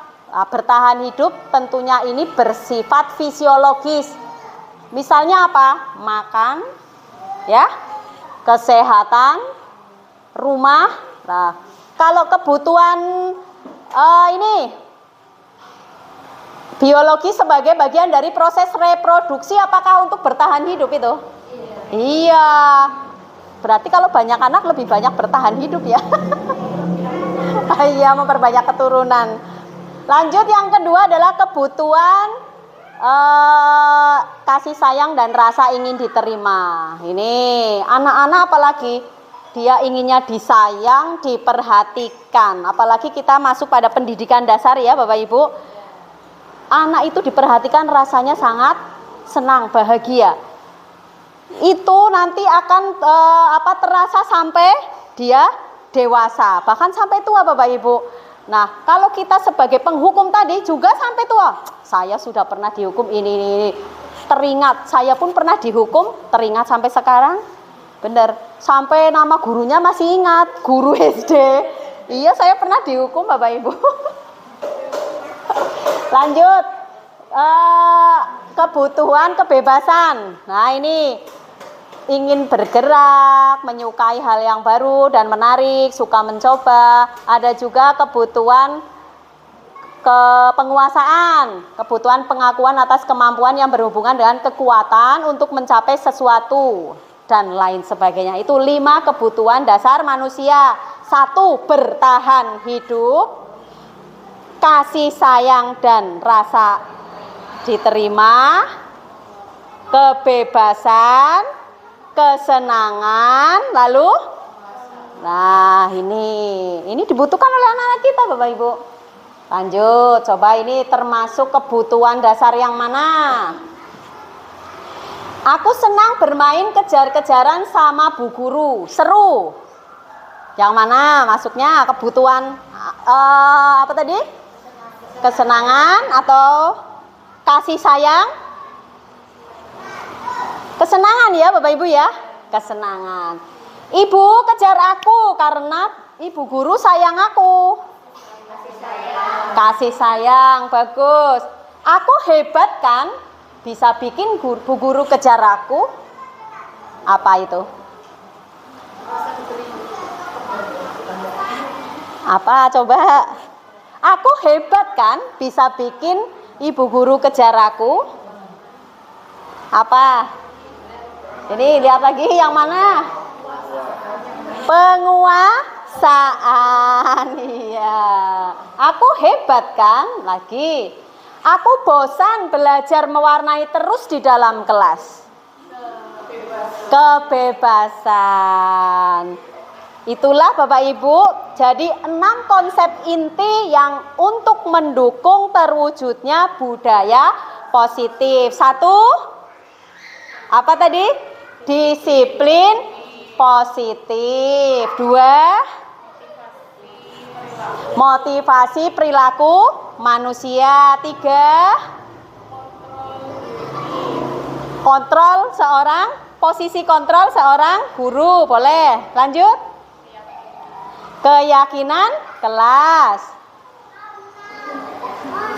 Bertahan hidup tentunya ini bersifat fisiologis. Misalnya apa? Makan, ya, kesehatan, rumah. Nah, kalau kebutuhan ini biologi sebagai bagian dari proses reproduksi, apakah untuk bertahan hidup itu? Iya. Berarti kalau banyak anak lebih banyak bertahan hidup ya. Iya, memperbanyak keturunan. Lanjut, yang kedua adalah kebutuhan kasih sayang dan rasa ingin diterima. Ini anak-anak apalagi dia inginnya disayang, diperhatikan. Apalagi kita masuk pada pendidikan dasar ya Bapak Ibu. Anak itu diperhatikan rasanya sangat senang, bahagia. Itu nanti akan terasa sampai dia dewasa, bahkan sampai tua Bapak Ibu. Nah, kalau kita sebagai penghukum tadi juga sampai tua. Saya sudah pernah dihukum ini. Teringat, saya pun pernah dihukum, teringat sampai sekarang. Benar, sampai nama gurunya masih ingat, guru SD. Iya, saya pernah dihukum Bapak Ibu. Lanjut, kebutuhan kebebasan. Nah, ini ingin bergerak, menyukai hal yang baru dan menarik, suka mencoba. Ada juga kebutuhan penguasaan, kebutuhan pengakuan atas kemampuan yang berhubungan dengan kekuatan untuk mencapai sesuatu dan lain sebagainya. Itu 5 kebutuhan dasar manusia. 1, bertahan hidup, kasih sayang dan rasa diterima, kebebasan, kesenangan, lalu nah ini dibutuhkan oleh anak-anak kita Bapak Ibu. Lanjut, coba ini termasuk kebutuhan dasar yang mana? Aku senang bermain kejar-kejaran sama Bu Guru. Seru. Yang mana masuknya kebutuhan apa tadi? Kesenangan atau kasih sayang? Kesenangan ya Bapak Ibu ya. Kesenangan. Ibu kejar aku karena Ibu Guru sayang aku. Kasih sayang, bagus. Aku hebat kan? Bisa bikin Bu Guru kejar aku. Apa itu? Apa coba? Aku hebat kan? Bisa bikin Ibu Guru kejar aku. Apa? Ini lihat lagi yang mana? Penguasaan. Iya. Aku hebat kan? Lagi. Aku bosan belajar mewarnai terus di dalam kelas. Kebebasan. Itulah Bapak Ibu, jadi 6 konsep inti yang untuk mendukung terwujudnya budaya positif. 1, apa tadi? Disiplin positif. 2, motivasi perilaku manusia. 3, kontrol seorang, posisi kontrol seorang guru. Boleh lanjut? Keyakinan kelas.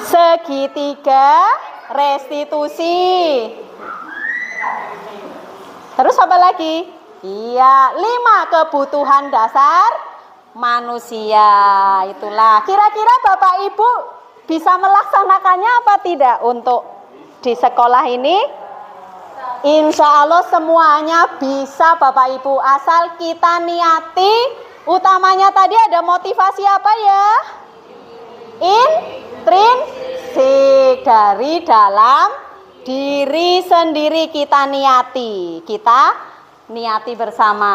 Segitiga restitusi. Terus apa lagi? Iya, 5 kebutuhan dasar manusia. Itulah. Kira-kira Bapak Ibu bisa melaksanakannya apa tidak untuk di sekolah ini? Insya Allah semuanya bisa Bapak Ibu, asal kita niati. Utamanya tadi ada motivasi apa ya? Intrinsik, dari dalam diri sendiri kita niati. Kita niati bersama.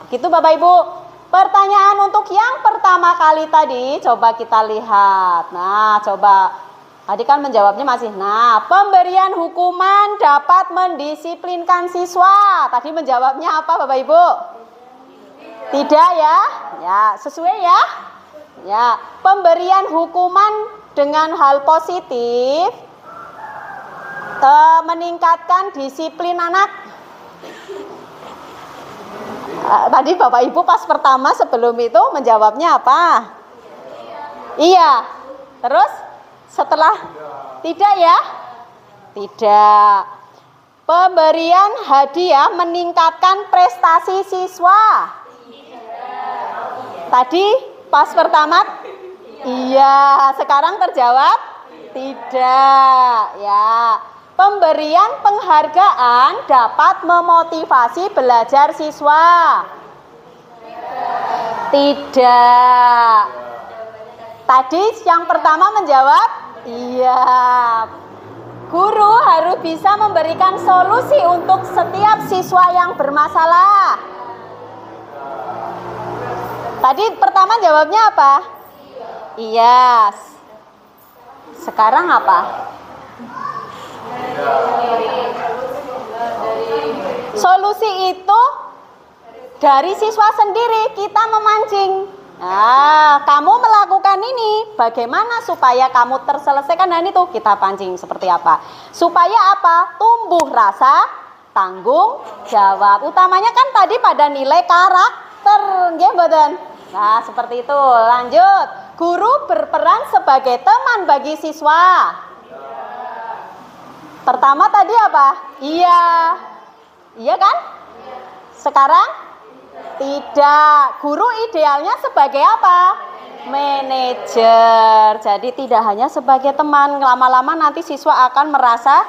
Begitu Bapak Ibu. Pertanyaan untuk yang pertama kali tadi, coba kita lihat. Nah, coba. Tadi kan menjawabnya masih. Nah, pemberian hukuman dapat mendisiplinkan siswa. Tadi menjawabnya apa Bapak Ibu? Tidak ya? Ya, sesuai ya? Ya, pemberian hukuman dengan hal positif meningkatkan disiplin anak. Tadi Bapak Ibu pas pertama sebelum itu menjawabnya apa? Iya. Terus setelah tidak ya? Tidak. Pemberian hadiah meningkatkan prestasi siswa. Tadi pas pertama iya, sekarang terjawab tidak ya. Pemberian penghargaan dapat memotivasi belajar siswa. Tidak. Tadi yang pertama menjawab iya. Guru harus bisa memberikan solusi untuk setiap siswa yang bermasalah. Tadi pertama jawabnya apa? Iya. Sekarang apa? Solusi itu dari siswa sendiri, kita memancing. Nah, kamu melakukan ini, bagaimana supaya kamu terselesaikan? Dan itu kita pancing seperti apa? Supaya apa? Tumbuh rasa tanggung jawab. Utamanya kan tadi pada nilai karakter, nggih mboten? Nah, seperti itu. Lanjut. Guru berperan sebagai teman bagi siswa. Pertama tadi apa? Iya. Iya kan? Sekarang tidak. Guru idealnya sebagai apa? Manajer. Jadi tidak hanya sebagai teman. Lama-lama nanti siswa akan merasa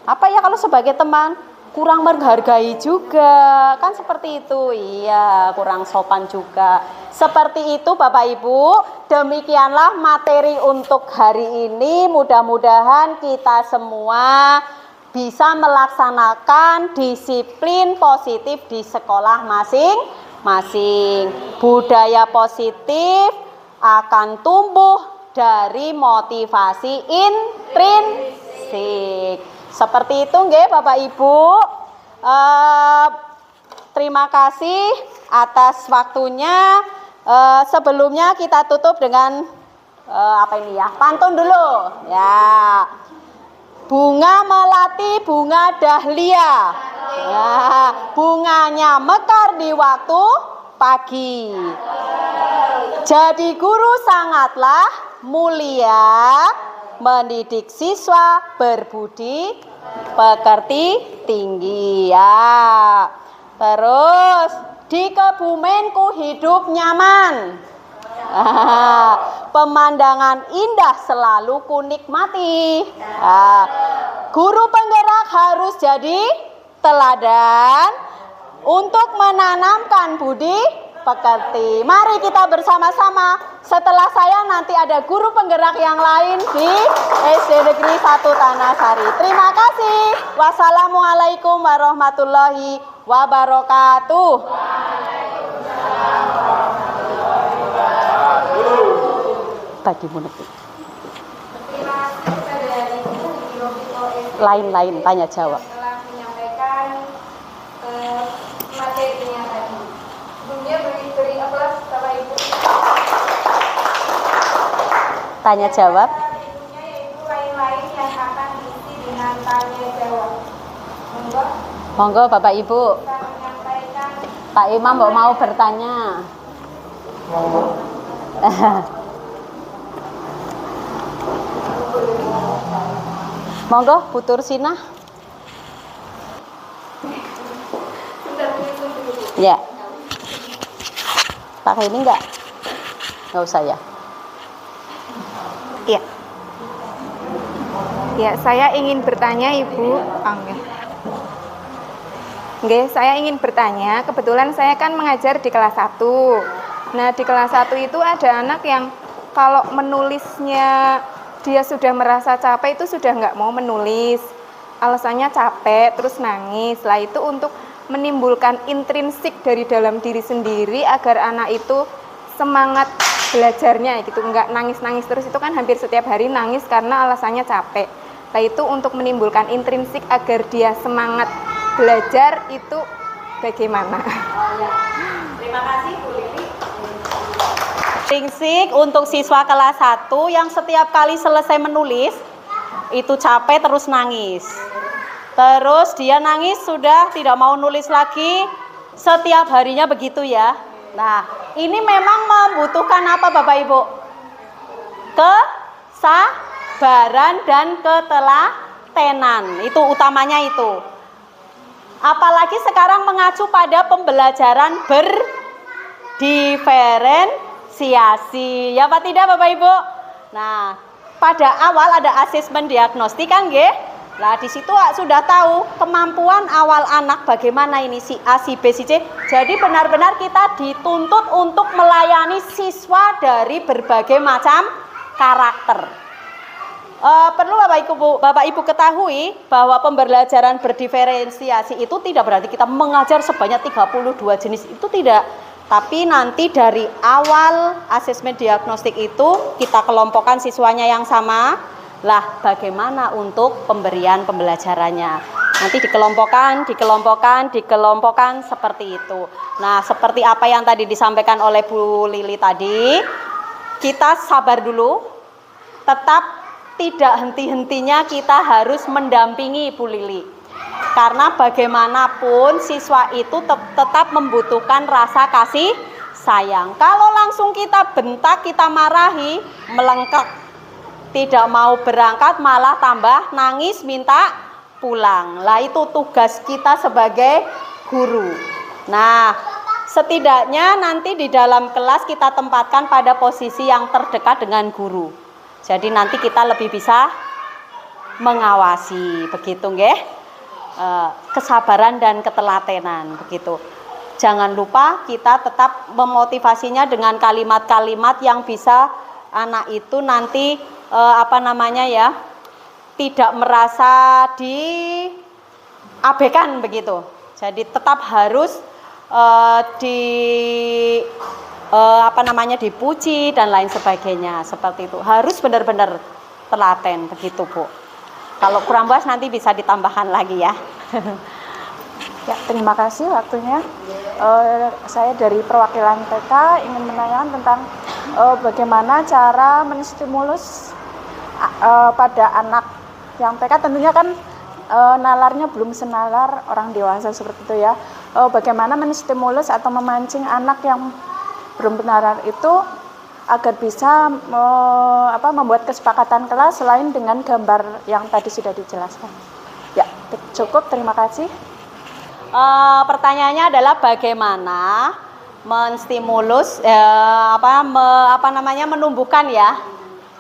apa ya kalau sebagai teman? Kurang menghargai juga. Kan seperti itu. Iya, kurang sopan juga. Seperti itu Bapak Ibu. Demikianlah materi untuk hari ini. Mudah-mudahan kita semua bisa melaksanakan disiplin positif di sekolah masing-masing. Budaya positif akan tumbuh dari motivasi intrinsik. Seperti itu nggih Bapak Ibu. Terima kasih atas waktunya. Sebelumnya kita tutup dengan apa ini ya? Pantun dulu. Ya. Bunga melati, bunga dahlia. Ya, bunganya mekar di waktu pagi. Jadi guru sangatlah mulia, mendidik siswa berbudi pekerti tinggi. Ya. Terus di Kebumenku hidup nyaman. Pemandangan indah selalu kunikmati. Guru penggerak harus jadi teladan untuk menanamkan budi pekerti. Mari kita bersama-sama. Setelah saya nanti ada guru penggerak yang lain di SD Negeri 1 Tanah-Sari. Terima kasih. Wassalamualaikum warahmatullahi wabarakatuh. Bagimu nanti. Lain-lain tanya jawab. Telah menyampaikan materinya tadi. Sebelumnya beri aplaus Bapak Ibu. Tanya jawab. Berikutnya yaitu lain-lain yang akan diisi dengan tanya jawab. Monggo. Monggo Bapak Ibu. Kita menyampaikan. Pak Imam mau bertanya. Monggo Bu Tursinah. Ya. Pakai ini enggak? Enggak usah ya. Iya. Ya, saya ingin bertanya Ibu. Nggih, saya ingin bertanya, kebetulan saya kan mengajar di kelas 1. Nah, di kelas 1 itu ada anak yang kalau menulisnya dia sudah merasa capek itu sudah nggak mau menulis. Alasannya capek, terus nangis. Lah itu untuk menimbulkan intrinsik dari dalam diri sendiri agar anak itu semangat belajarnya gitu, nggak nangis-nangis terus. Itu kan hampir setiap hari nangis karena alasannya capek. Nah itu untuk menimbulkan intrinsik agar dia semangat belajar itu bagaimana? Terima kasih Bu Lili. Intrinsik untuk siswa kelas 1 yang setiap kali selesai menulis itu capek terus nangis. Terus dia nangis sudah tidak mau nulis lagi, setiap harinya begitu ya. Nah, ini memang membutuhkan apa Bapak Ibu? Kesabaran dan ketelatenan. Itu utamanya itu. Apalagi sekarang mengacu pada pembelajaran berdiferensiasi. Ya Pak tidak Bapak Ibu? Nah, pada awal ada asesmen diagnostik kan nggih? Nah, di situ sudah tahu kemampuan awal anak bagaimana ini si A, si B, si C. Jadi benar-benar kita dituntut untuk melayani siswa dari berbagai macam karakter. Perlu Bapak Ibu ketahui bahwa pembelajaran berdiferensiasi itu tidak berarti kita mengajar sebanyak 32 jenis, itu tidak. Tapi nanti dari awal asesmen diagnostik itu kita kelompokkan siswanya yang sama. Lah bagaimana untuk pemberian pembelajarannya? Nanti dikelompokkan seperti itu. Nah, seperti apa yang tadi disampaikan oleh Bu Lili tadi, kita sabar dulu. Tetap tidak henti-hentinya kita harus mendampingi Bu Lili. Karena bagaimanapun siswa itu tetap membutuhkan rasa kasih sayang. Kalau langsung kita bentak, kita marahi, melengkak, tidak mau berangkat, malah tambah nangis minta pulang. Lah itu tugas kita sebagai guru. Nah, setidaknya nanti di dalam kelas kita tempatkan pada posisi yang terdekat dengan guru. Jadi nanti kita lebih bisa mengawasi, begitu nggih? Kesabaran dan ketelatenan, begitu. Jangan lupa kita tetap memotivasinya dengan kalimat-kalimat yang bisa anak itu nanti tidak merasa diabaikan begitu. Jadi tetap harus dipuji dan lain sebagainya, seperti itu. Harus benar-benar telaten begitu Bu. Kalau kurang puas nanti bisa ditambahkan lagi ya. Ya, terima kasih waktunya. Saya dari perwakilan TK ingin menanyakan tentang bagaimana cara menstimulus pada anak yang TK. Tentunya kan nalarnya belum senalar orang dewasa seperti itu ya. Bagaimana menstimulus atau memancing anak yang belum benarar itu agar bisa membuat kesepakatan kelas selain dengan gambar yang tadi sudah dijelaskan. Ya, cukup. Terima kasih. Pertanyaannya adalah bagaimana menstimulus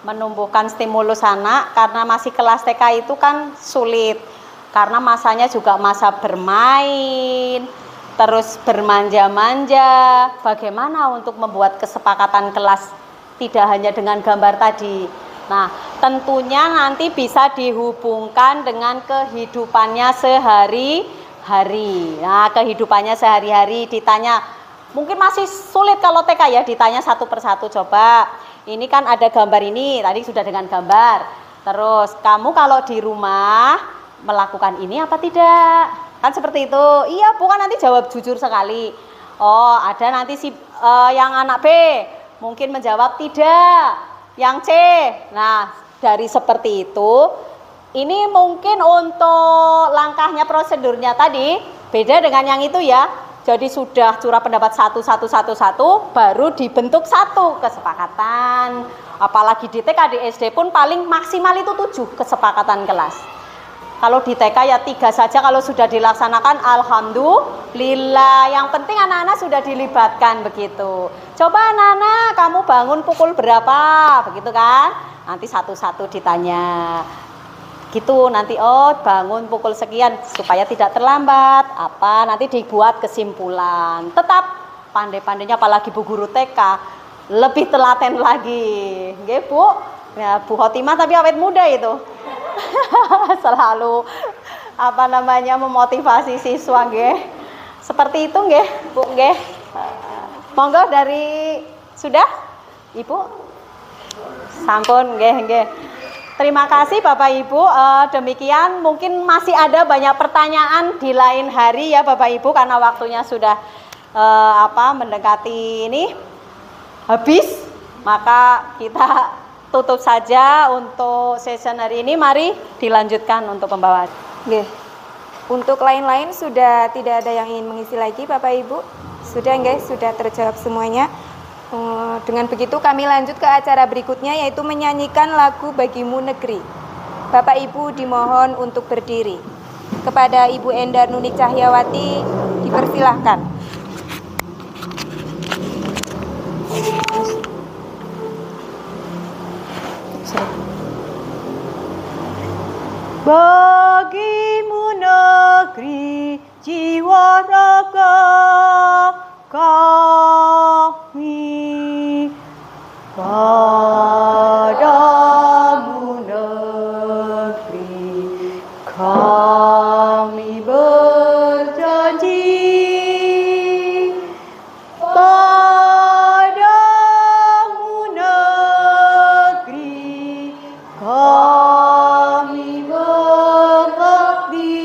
menumbuhkan stimulus anak, karena masih kelas TK itu kan sulit karena masanya juga masa bermain, terus bermanja-manja. Bagaimana untuk membuat kesepakatan kelas tidak hanya dengan gambar tadi. Nah, tentunya nanti bisa dihubungkan dengan kehidupannya sehari-hari. Nah, kehidupannya sehari-hari ditanya, mungkin masih sulit kalau TK ya, ditanya satu persatu. Coba, ini kan ada gambar ini, tadi sudah dengan gambar. Terus, kamu kalau di rumah melakukan ini apa tidak? Kan seperti itu. Iya, bukan, nanti jawab jujur sekali. Oh, ada nanti yang anak B mungkin menjawab tidak, yang C. Nah, dari seperti itu, ini mungkin untuk langkahnya, prosedurnya tadi beda dengan yang itu ya. Jadi sudah curah pendapat satu, baru dibentuk satu kesepakatan. Apalagi di TK, di SD pun paling maksimal itu 7 kesepakatan kelas. Kalau di TK ya 3 saja, kalau sudah dilaksanakan alhamdulillah. Yang penting anak-anak sudah dilibatkan begitu. Coba anak-anak, kamu bangun pukul berapa? Begitu kan? Nanti satu-satu ditanya. Gitu nanti, oh bangun pukul sekian supaya tidak terlambat. Apa? Nanti dibuat kesimpulan. Tetap pandai-pandainya, apalagi Bu Guru TK, lebih telaten lagi. Nggih, Bu? Ya, Bu Khotimah tapi awet muda itu. Selalu memotivasi siswa nggih. Seperti itu nggih, Bu nggih. Monggo dari sudah Ibu. Sampun nggih. Terima kasih Bapak Ibu. Demikian, mungkin masih ada banyak pertanyaan di lain hari ya Bapak Ibu, karena waktunya sudah mendekati ini habis. Maka kita tutup saja untuk session hari ini. Mari dilanjutkan untuk pembawaan. Nggih. Untuk lain-lain sudah tidak ada yang ingin mengisi lagi Bapak Ibu. Sudah nggih, sudah terjawab semuanya. Dengan begitu kami lanjut ke acara berikutnya, yaitu menyanyikan lagu Bagimu Negeri. Bapak Ibu dimohon untuk berdiri. Kepada Ibu Endar Nunik Cahyawati dipersilahkan. Bagimu negeri, jiwa raga kami, padamu negeri kami berjanji, padamu negeri kami mengabdi,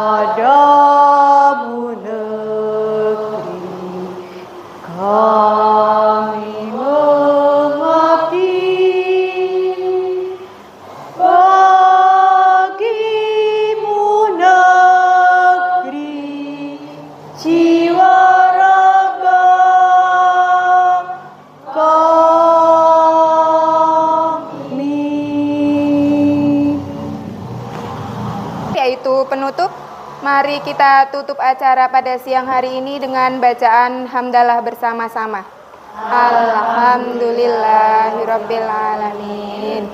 padamu negeri kami mengabdi, bagimu negeri jiwa raga kami. Yaitu penutup. Mari kita tutup acara pada siang hari ini dengan bacaan hamdalah bersama-sama. Alhamdulillahirabbil alamin.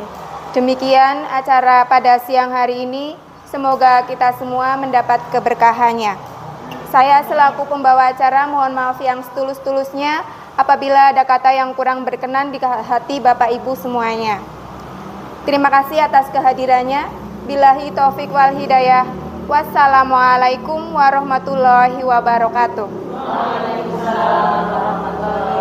Demikian acara pada siang hari ini. Semoga kita semua mendapat keberkahannya. Saya selaku pembawa acara mohon maaf yang setulus-tulusnya apabila ada kata yang kurang berkenan di hati Bapak Ibu semuanya. Terima kasih atas kehadirannya. Billahi taufik wal hidayah. Wassalamualaikum warahmatullahi wabarakatuh. Waalaikumsalam warahmatullahi wabarakatuh.